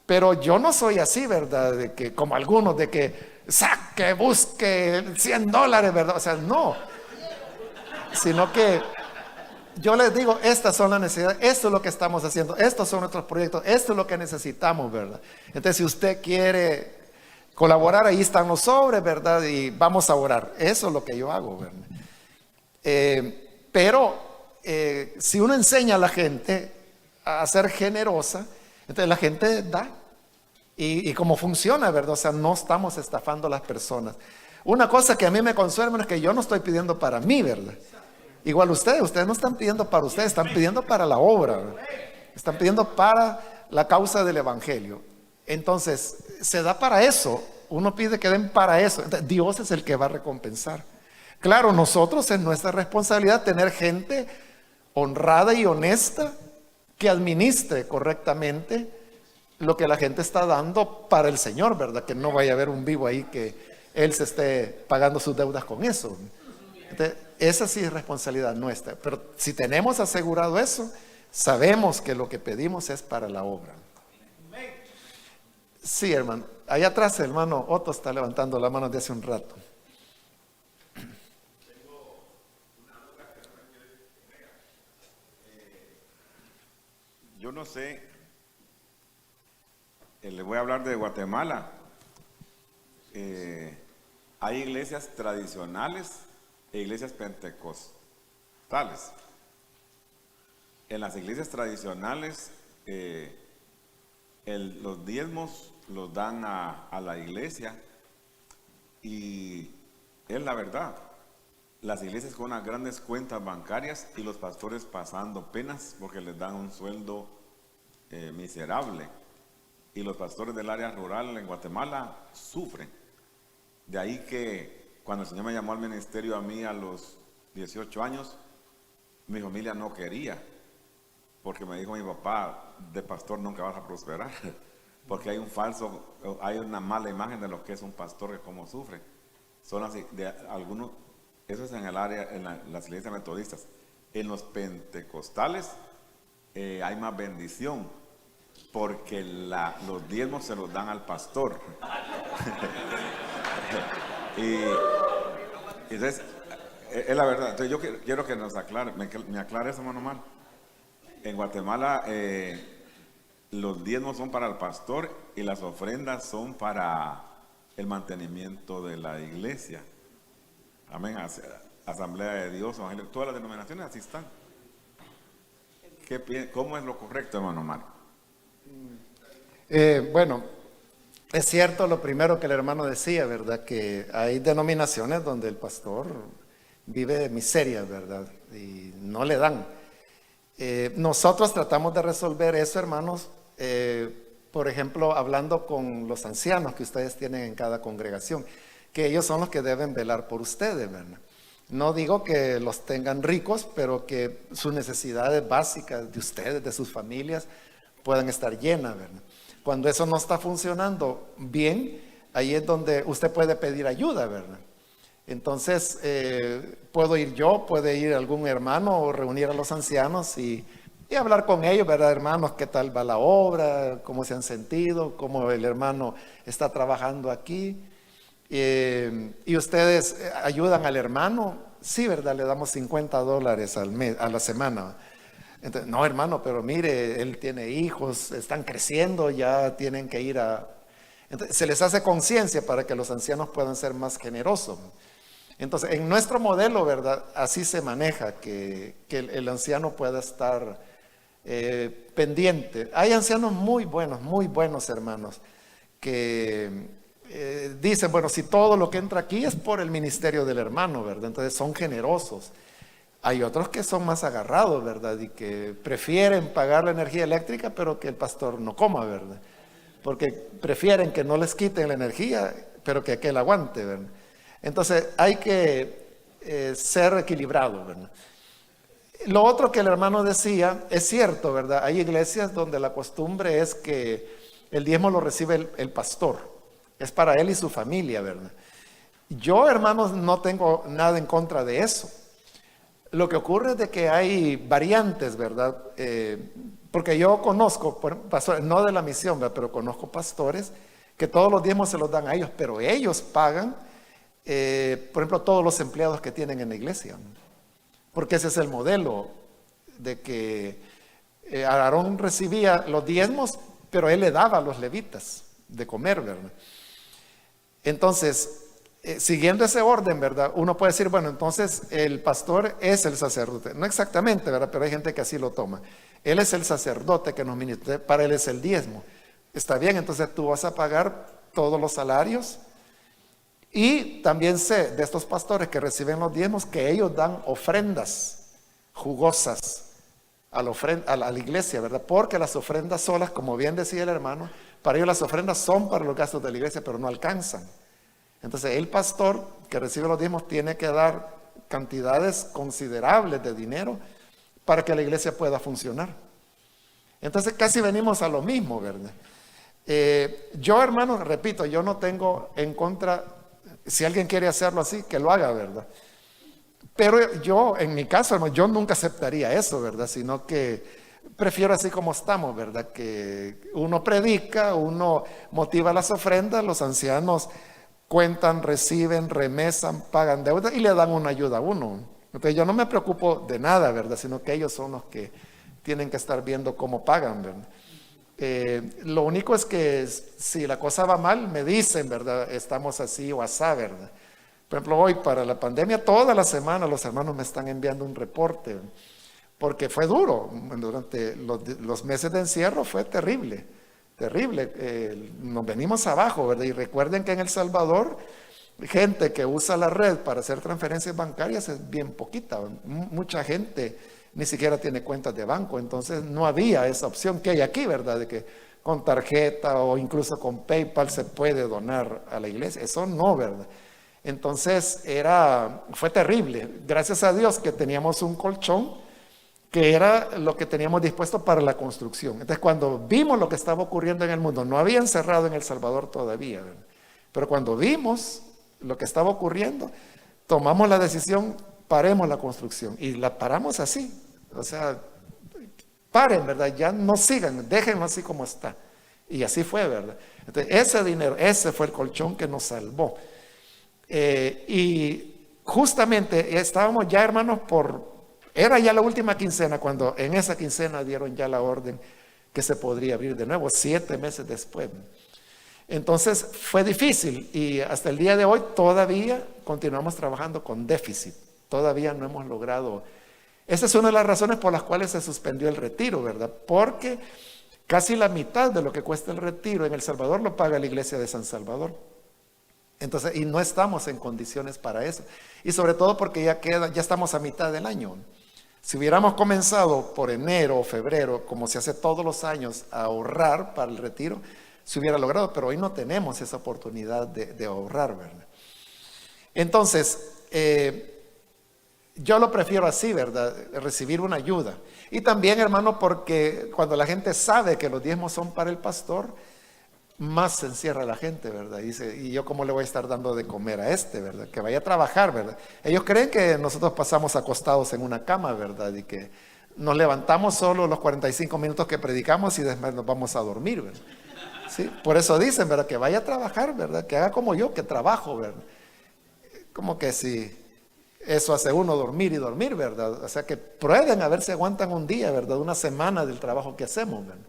Pero yo no soy así, ¿verdad? De que, como algunos, de que saque, busque $100, ¿verdad? O sea, no. Sino que yo les digo, estas son las necesidades, esto es lo que estamos haciendo, estos son nuestros proyectos, esto es lo que necesitamos, ¿verdad? Entonces, si usted quiere colaborar, ahí están los sobres, ¿verdad? Y vamos a orar. Eso es lo que yo hago, ¿verdad? Pero si uno enseña a la gente a ser generosa, entonces la gente da. Y cómo funciona, ¿verdad? O sea, no estamos estafando a las personas. Una cosa que a mí me consuela es que yo no estoy pidiendo para mí, ¿verdad? Igual ustedes no están pidiendo para ustedes, están pidiendo para la obra, ¿verdad? Están pidiendo para la causa del evangelio. Entonces, se da para eso. Uno pide que den para eso. Entonces, Dios es el que va a recompensar. Claro, nosotros es nuestra responsabilidad tener gente honrada y honesta que administre correctamente lo que la gente está dando para el Señor, ¿verdad? Que no vaya a haber un vivo ahí que Él se esté pagando sus deudas con eso. Entonces, esa sí es responsabilidad nuestra. Pero si tenemos asegurado eso, sabemos que lo que pedimos es para la obra. Sí, hermano. Allá atrás el hermano Otto está levantando la mano de hace un rato. Yo no sé, le voy a hablar de Guatemala. Hay iglesias tradicionales e iglesias pentecostales. En las iglesias tradicionales, los diezmos los dan a la iglesia, y es la verdad. Las iglesias con unas grandes cuentas bancarias y los pastores pasando penas porque les dan un sueldo miserable. Y los pastores del área rural en Guatemala sufren. De ahí que cuando el Señor me llamó al ministerio a mí a los 18 años, mi familia no quería, porque me dijo mi papá, de pastor nunca vas a prosperar, porque hay una mala imagen de lo que es un pastor, que cómo sufre. Son así, de algunos, eso es en el área, en las iglesias metodistas. En los pentecostales hay más bendición, porque los diezmos se los dan al pastor. y entonces, es la verdad. Entonces yo quiero que nos aclare, me aclare eso, hermano Omar. En Guatemala los diezmos son para el pastor y las ofrendas son para el mantenimiento de la iglesia. Amén. Asamblea de Dios, Evangelio, todas las denominaciones así están. ¿Cómo es lo correcto, hermano Omar? Bueno, es cierto lo primero que el hermano decía, ¿verdad? Que hay denominaciones donde el pastor vive de miseria, ¿verdad? Y no le dan. Nosotros tratamos de resolver eso, hermanos, por ejemplo, hablando con los ancianos que ustedes tienen en cada congregación, que ellos son los que deben velar por ustedes, ¿verdad? No digo que los tengan ricos, pero que sus necesidades básicas de ustedes, de sus familias, puedan estar llenas, ¿verdad? Cuando eso no está funcionando bien, ahí es donde usted puede pedir ayuda, ¿verdad? Entonces, puedo ir yo, puede ir algún hermano o reunir a los ancianos y hablar con ellos, ¿verdad, hermanos? ¿Qué tal va la obra? ¿Cómo se han sentido? ¿Cómo el hermano está trabajando aquí? Y ustedes ayudan al hermano. Sí, ¿verdad? Le damos $50 al mes, a la semana. Entonces, no, hermano, pero mire, él tiene hijos, están creciendo, ya tienen que ir a... Entonces, se les hace conciencia para que los ancianos puedan ser más generosos. Entonces, en nuestro modelo, ¿verdad? Así se maneja, que el anciano pueda estar pendiente. Hay ancianos muy buenos hermanos, que dicen, bueno, si todo lo que entra aquí es por el ministerio del hermano, ¿verdad? Entonces son generosos. Hay otros que son más agarrados, ¿verdad? Y que prefieren pagar la energía eléctrica, pero que el pastor no coma, ¿verdad? Porque prefieren que no les quiten la energía, pero que aquel aguante, ¿verdad? Entonces hay que ser equilibrado, ¿verdad? Lo otro que el hermano decía es cierto, ¿verdad? Hay iglesias donde la costumbre es que el diezmo lo recibe el pastor. Es para él y su familia, ¿verdad? Yo, hermanos, no tengo nada en contra de eso. Lo que ocurre es de que hay variantes, ¿verdad? Porque yo conozco, pastores, no de la misión, ¿verdad? Pero conozco pastores que todos los diezmos se los dan a ellos, pero ellos pagan, por ejemplo, todos los empleados que tienen en la iglesia. Porque ese es el modelo de que Aarón recibía los diezmos, pero él le daba a los levitas de comer, ¿verdad? Entonces, siguiendo ese orden, ¿verdad? Uno puede decir, bueno, entonces el pastor es el sacerdote. No exactamente, ¿verdad? Pero hay gente que así lo toma. Él es el sacerdote que nos ministra, para él es el diezmo. Está bien, entonces tú vas a pagar todos los salarios. Y también sé de estos pastores que reciben los diezmos que ellos dan ofrendas jugosas a la iglesia, ¿verdad? Porque las ofrendas solas, como bien decía el hermano, para ellos las ofrendas son para los gastos de la iglesia, pero no alcanzan. Entonces el pastor que recibe los diezmos tiene que dar cantidades considerables de dinero para que la iglesia pueda funcionar. Entonces casi venimos a lo mismo, ¿verdad? Yo, hermanos, repito, yo no tengo en contra, si alguien quiere hacerlo así, que lo haga, ¿verdad? Pero yo, en mi caso, hermano, yo nunca aceptaría eso, ¿verdad? Sino que prefiero así como estamos, ¿verdad? Que uno predica, uno motiva las ofrendas, los ancianos cuentan, reciben, remesan, pagan deudas y le dan una ayuda a uno. Entonces yo no me preocupo de nada, ¿verdad? Sino que ellos son los que tienen que estar viendo cómo pagan, ¿verdad? Lo único es que si la cosa va mal, me dicen, ¿verdad? Estamos así o asá, ¿verdad? Por ejemplo, hoy para la pandemia, toda la semana los hermanos me están enviando un reporte, porque fue duro. Durante los meses de encierro fue terrible, terrible. Nos venimos abajo, ¿verdad? Y recuerden que en El Salvador, gente que usa la red para hacer transferencias bancarias es bien poquita. Mucha gente ni siquiera tiene cuentas de banco, entonces no había esa opción que hay aquí, ¿verdad? De que con tarjeta o incluso con PayPal se puede donar a la iglesia. Eso no, ¿verdad? Entonces fue terrible. Gracias a Dios que teníamos un colchón que era lo que teníamos dispuesto para la construcción. Entonces cuando vimos lo que estaba ocurriendo en el mundo, no habían cerrado en El Salvador todavía, ¿verdad? Pero cuando vimos lo que estaba ocurriendo, tomamos la decisión, paremos la construcción y la paramos así. O sea, paren, ¿verdad? Ya no sigan, déjenlo así como está. Y así fue, ¿verdad? Entonces ese dinero, ese fue el colchón que nos salvó. Y justamente estábamos ya, hermanos, era ya la última quincena, cuando en esa quincena dieron ya la orden que se podría abrir de nuevo, 7 meses después. Entonces fue difícil y hasta el día de hoy todavía continuamos trabajando con déficit. Todavía no hemos logrado. Esa es una de las razones por las cuales se suspendió el retiro, ¿verdad? Porque casi la mitad de lo que cuesta el retiro en El Salvador lo paga la iglesia de San Salvador. Entonces, y no estamos en condiciones para eso. Y sobre todo porque ya estamos a mitad del año. Si hubiéramos comenzado por enero o febrero, como se hace todos los años, a ahorrar para el retiro, se hubiera logrado, pero hoy no tenemos esa oportunidad de ahorrar, ¿verdad? Entonces, yo lo prefiero así, ¿verdad? Recibir una ayuda. Y también, hermano, porque cuando la gente sabe que los diezmos son para el pastor, más se encierra la gente, ¿verdad? Dice, ¿y yo cómo le voy a estar dando de comer a ¿verdad? Que vaya a trabajar, ¿verdad? Ellos creen que nosotros pasamos acostados en una cama, ¿verdad? Y que nos levantamos solo los 45 minutos que predicamos y después nos vamos a dormir, ¿verdad? ¿Sí? Por eso dicen, ¿verdad? Que vaya a trabajar, ¿verdad? Que haga como yo, que trabajo, ¿verdad? Como que si eso hace uno dormir y dormir, ¿verdad? O sea, que prueben a ver si aguantan un día, ¿verdad? Una semana del trabajo que hacemos, ¿verdad?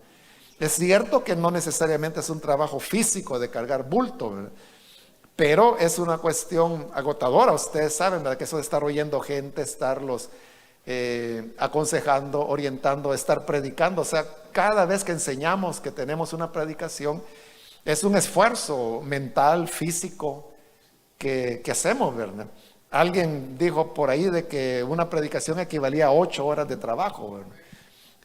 Es cierto que no necesariamente es un trabajo físico de cargar bulto, ¿verdad? Pero es una cuestión agotadora. Ustedes saben, ¿verdad? Que eso de estar oyendo gente, estarlos aconsejando, orientando, estar predicando. O sea, cada vez que enseñamos, que tenemos una predicación, es un esfuerzo mental, físico que hacemos, ¿verdad? Alguien dijo por ahí de que una predicación equivalía a 8 horas de trabajo, ¿verdad?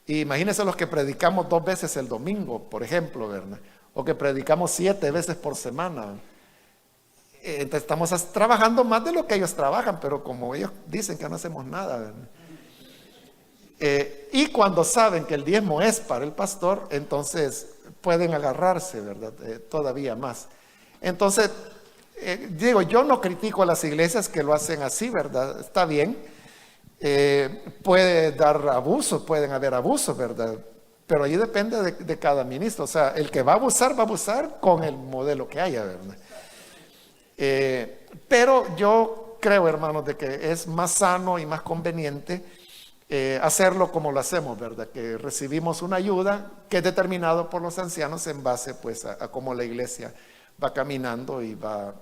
Y imagínense los que predicamos 2 veces el domingo, por ejemplo, ¿verdad? O que predicamos 7 veces por semana. Entonces estamos trabajando más de lo que ellos trabajan, pero como ellos dicen que no hacemos nada, ¿verdad? Y cuando saben que el diezmo es para el pastor, entonces pueden agarrarse, ¿verdad? Todavía más. Entonces, digo, yo no critico a las iglesias que lo hacen así, ¿verdad? Está bien. Puede dar abuso, pueden haber abusos, ¿verdad? Pero ahí depende de cada ministro. O sea, el que va a abusar con el modelo que haya, ¿verdad? Pero yo creo, hermanos, de que es más sano y más conveniente hacerlo como lo hacemos, ¿verdad? Que recibimos una ayuda que es determinado por los ancianos en base pues a cómo la iglesia va caminando y va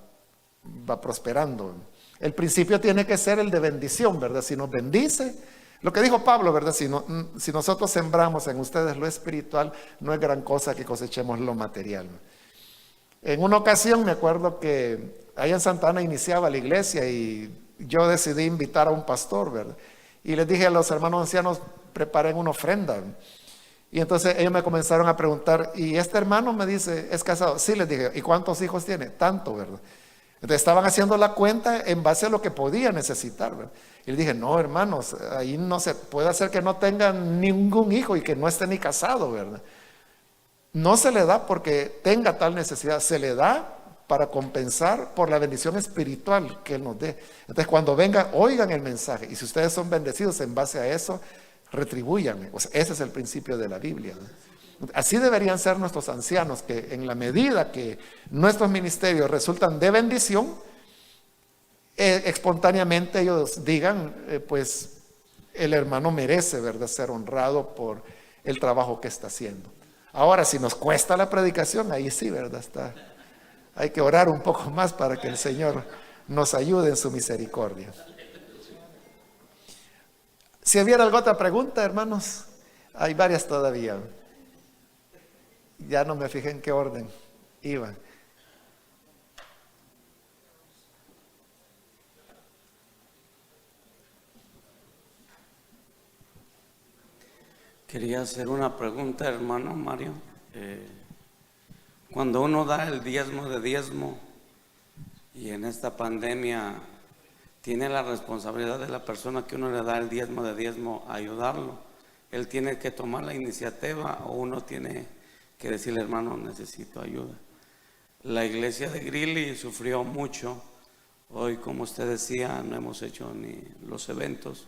prosperando. El principio tiene que ser el de bendición, ¿verdad? Si nos bendice, lo que dijo Pablo, ¿verdad? Si nosotros sembramos en ustedes lo espiritual, no es gran cosa que cosechemos lo material. En una ocasión me acuerdo que allá en Santa Ana iniciaba la iglesia y yo decidí invitar a un pastor, ¿verdad? Y les dije a los hermanos ancianos, preparen una ofrenda. Y entonces ellos me comenzaron a preguntar, ¿y este hermano me dice, es casado? Sí, les dije, ¿y cuántos hijos tiene? Tanto, ¿verdad? Entonces estaban haciendo la cuenta en base a lo que podía necesitar, ¿verdad? Y le dije, no, hermanos, ahí no se puede hacer que no tengan ningún hijo y que no esté ni casado, ¿verdad? No se le da porque tenga tal necesidad, se le da para compensar por la bendición espiritual que Él nos dé. Entonces cuando venga, oigan el mensaje y si ustedes son bendecidos en base a eso, retribúyanme. O sea, ese es el principio de la Biblia, ¿no? Así deberían ser nuestros ancianos, que en la medida que nuestros ministerios resultan de bendición, espontáneamente ellos digan, pues el hermano merece, ¿verdad?, ser honrado por el trabajo que está haciendo. Ahora, si nos cuesta la predicación, ahí sí, ¿verdad? Hay que orar un poco más para que el Señor nos ayude en su misericordia. Si hubiera alguna otra pregunta, hermanos, hay varias todavía. Ya no me fijé en qué orden iban. Quería hacer una pregunta, hermano Mario. Cuando uno da el diezmo de diezmo y en esta pandemia tiene la responsabilidad de la persona que uno le da el diezmo de diezmo a ayudarlo, él tiene que tomar la iniciativa o uno tiene que decirle, hermano, necesito ayuda. La iglesia de Greeley sufrió mucho. Hoy, como usted decía, no hemos hecho ni los eventos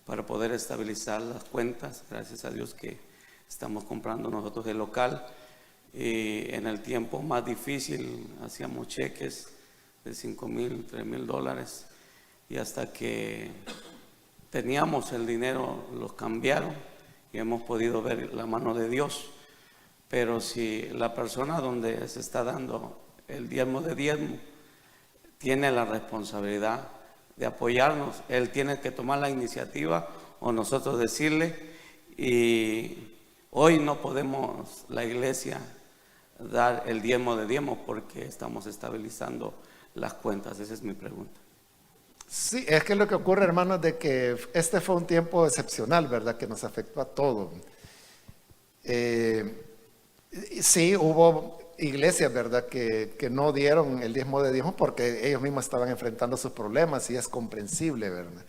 para poder estabilizar las cuentas. Gracias a Dios que estamos comprando nosotros el local. Y en el tiempo más difícil hacíamos cheques de $5,000, $3,000, y hasta que teníamos el dinero los cambiaron y hemos podido ver la mano de Dios. Pero si la persona donde se está dando el diezmo de diezmo tiene la responsabilidad de apoyarnos, él tiene que tomar la iniciativa o nosotros decirle. Y hoy no podemos, la iglesia, dar el diezmo de diezmo porque estamos estabilizando las cuentas. Esa es mi pregunta. Sí, es que lo que ocurre, hermanos, de que este fue un tiempo excepcional, ¿verdad?, que nos afectó a todos. Sí, hubo iglesias, ¿verdad?, que no dieron el diezmo de diezmo porque ellos mismos estaban enfrentando sus problemas, y es comprensible, ¿verdad?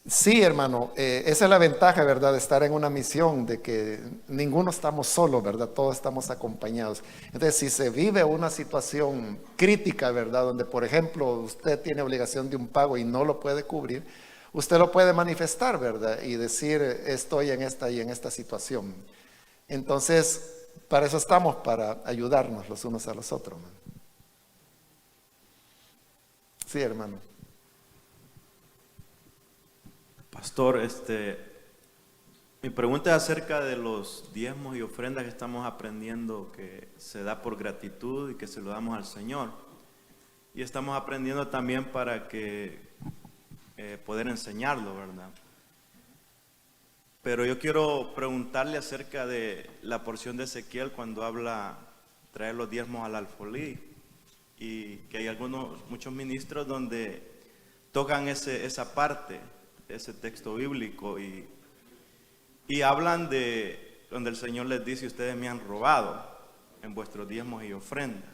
Sí, hermano, esa es la ventaja, ¿verdad?, de estar en una misión, de que ninguno estamos solos, ¿verdad?, todos estamos acompañados. Entonces, si se vive una situación crítica, ¿verdad?, donde, por ejemplo, usted tiene obligación de un pago y no lo puede cubrir, usted lo puede manifestar, ¿verdad?, y decir, estoy en esta y en esta situación. Entonces, para eso estamos, para ayudarnos los unos a los otros, hermano. Sí, hermano. Pastor, mi pregunta es acerca de los diezmos y ofrendas que estamos aprendiendo que se da por gratitud y que se lo damos al Señor. Y estamos aprendiendo también para que poder enseñarlo, ¿verdad? Pero yo quiero preguntarle acerca de la porción de Ezequiel cuando habla traer los diezmos al alfolí, y que hay muchos ministros donde tocan esa parte, ese texto bíblico, y hablan de donde el Señor les dice, ustedes me han robado en vuestros diezmos y ofrendas.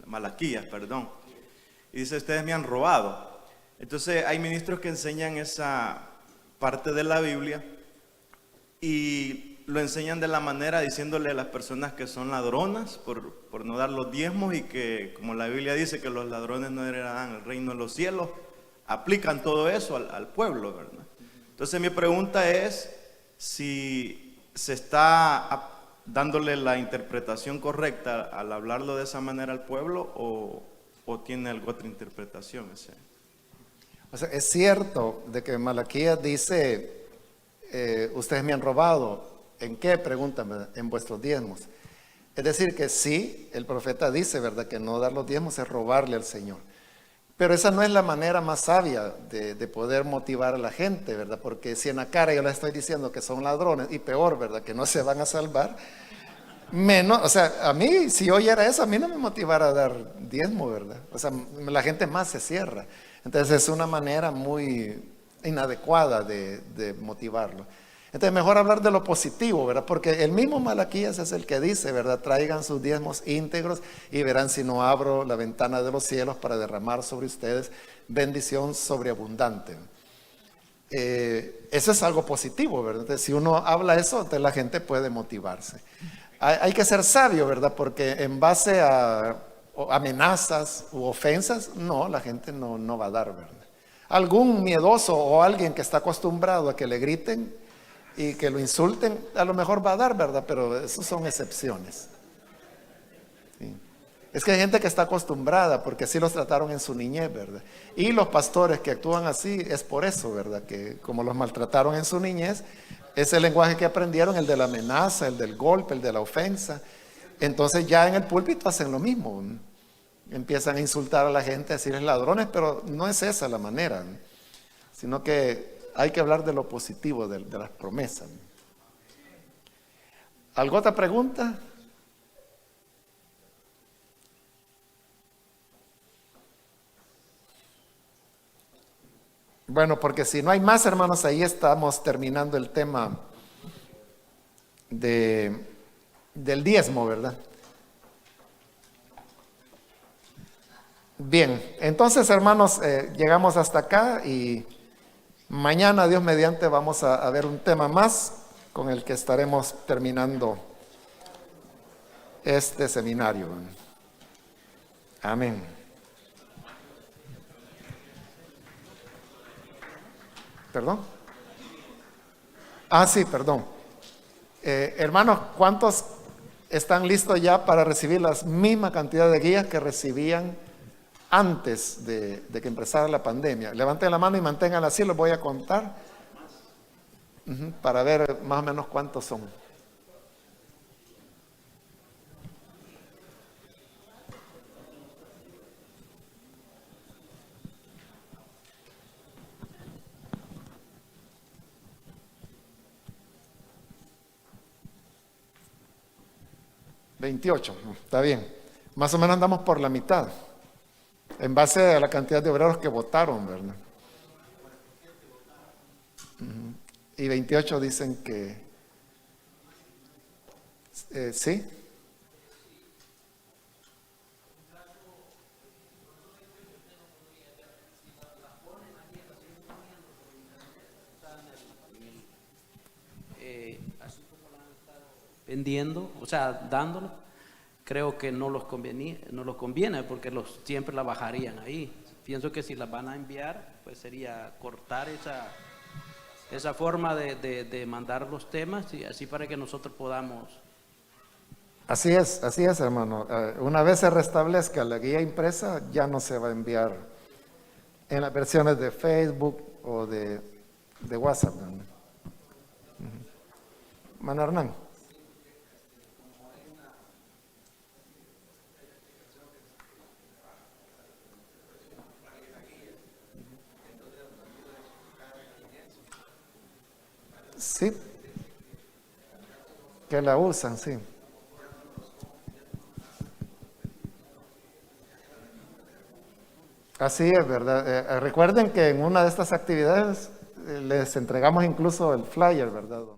Malaquías, perdón. Y dice, ustedes me han robado. Entonces hay ministros que enseñan esa parte de la Biblia y lo enseñan de la manera diciéndole a las personas que son ladronas por no dar los diezmos, y que, como la Biblia dice que los ladrones no heredarán el reino de los cielos, aplican todo eso al pueblo, ¿verdad? Entonces mi pregunta es si se está dándole la interpretación correcta al hablarlo de esa manera al pueblo, o tiene alguna otra interpretación ese. O sea, es cierto de que Malaquías dice, ustedes me han robado. ¿En qué? Pregúntame, en vuestros diezmos. Es decir, que sí, el profeta dice, ¿verdad?, que no dar los diezmos es robarle al Señor. Pero esa no es la manera más sabia de poder motivar a la gente, ¿verdad? Porque si en la cara yo les estoy diciendo que son ladrones, y peor, ¿verdad?, que no se van a salvar, menos, o sea, a mí, si yo oyera eso, a mí no me motivara a dar diezmo, ¿verdad? O sea, la gente más se cierra. Entonces es una manera muy inadecuada de motivarlo. Entonces mejor hablar de lo positivo, ¿verdad? Porque el mismo Malaquías es el que dice, ¿verdad?, traigan sus diezmos íntegros y verán si no abro la ventana de los cielos para derramar sobre ustedes bendición sobreabundante. Eso es algo positivo, ¿verdad? Entonces, si uno habla eso, entonces la gente puede motivarse. Hay que ser sabio, ¿verdad? Porque en base a amenazas u ofensas, no, la gente no va a dar, ¿verdad? Algún miedoso o alguien que está acostumbrado a que le griten, y que lo insulten, a lo mejor va a dar, ¿verdad? Pero eso son excepciones. Sí. Es que hay gente que está acostumbrada porque así los trataron en su niñez, ¿verdad? Y los pastores que actúan así es por eso, ¿verdad? Que como los maltrataron en su niñez, es el lenguaje que aprendieron, el de la amenaza, el del golpe, el de la ofensa. Entonces ya en el púlpito hacen lo mismo. Empiezan a insultar a la gente, a decirles ladrones, pero no es esa la manera, sino que hay que hablar de lo positivo, de las promesas. ¿Alguna otra pregunta? Bueno, porque si no hay más, hermanos, ahí estamos terminando el tema del diezmo, ¿verdad? Bien, entonces, hermanos, llegamos hasta acá y mañana, Dios mediante, vamos a ver un tema más con el que estaremos terminando este seminario. Amén. ¿Perdón? Sí, perdón. Hermanos, ¿cuántos están listos ya para recibir la misma cantidad de guías que recibían antes de que empezara la pandemia? Levanten la mano y manténganla así, los voy a contar para ver más o menos cuántos son. $28, está bien. Más o menos andamos por la mitad, en base a la cantidad de obreros que votaron, ¿verdad? Y 28 dicen que sí. Así como la han estado vendiendo, o sea, dándolo, creo que no los conviene porque siempre la bajarían ahí. Pienso que si las van a enviar, pues sería cortar esa forma de mandar los temas y así para que nosotros podamos. Así es, hermano. Una vez se restablezca la guía impresa, ya no se va a enviar en las versiones de Facebook o de WhatsApp, ¿no? Mano Hernán. Sí, que la usan, sí. Así es, ¿verdad? Recuerden que en una de estas actividades les entregamos incluso el flyer, ¿verdad?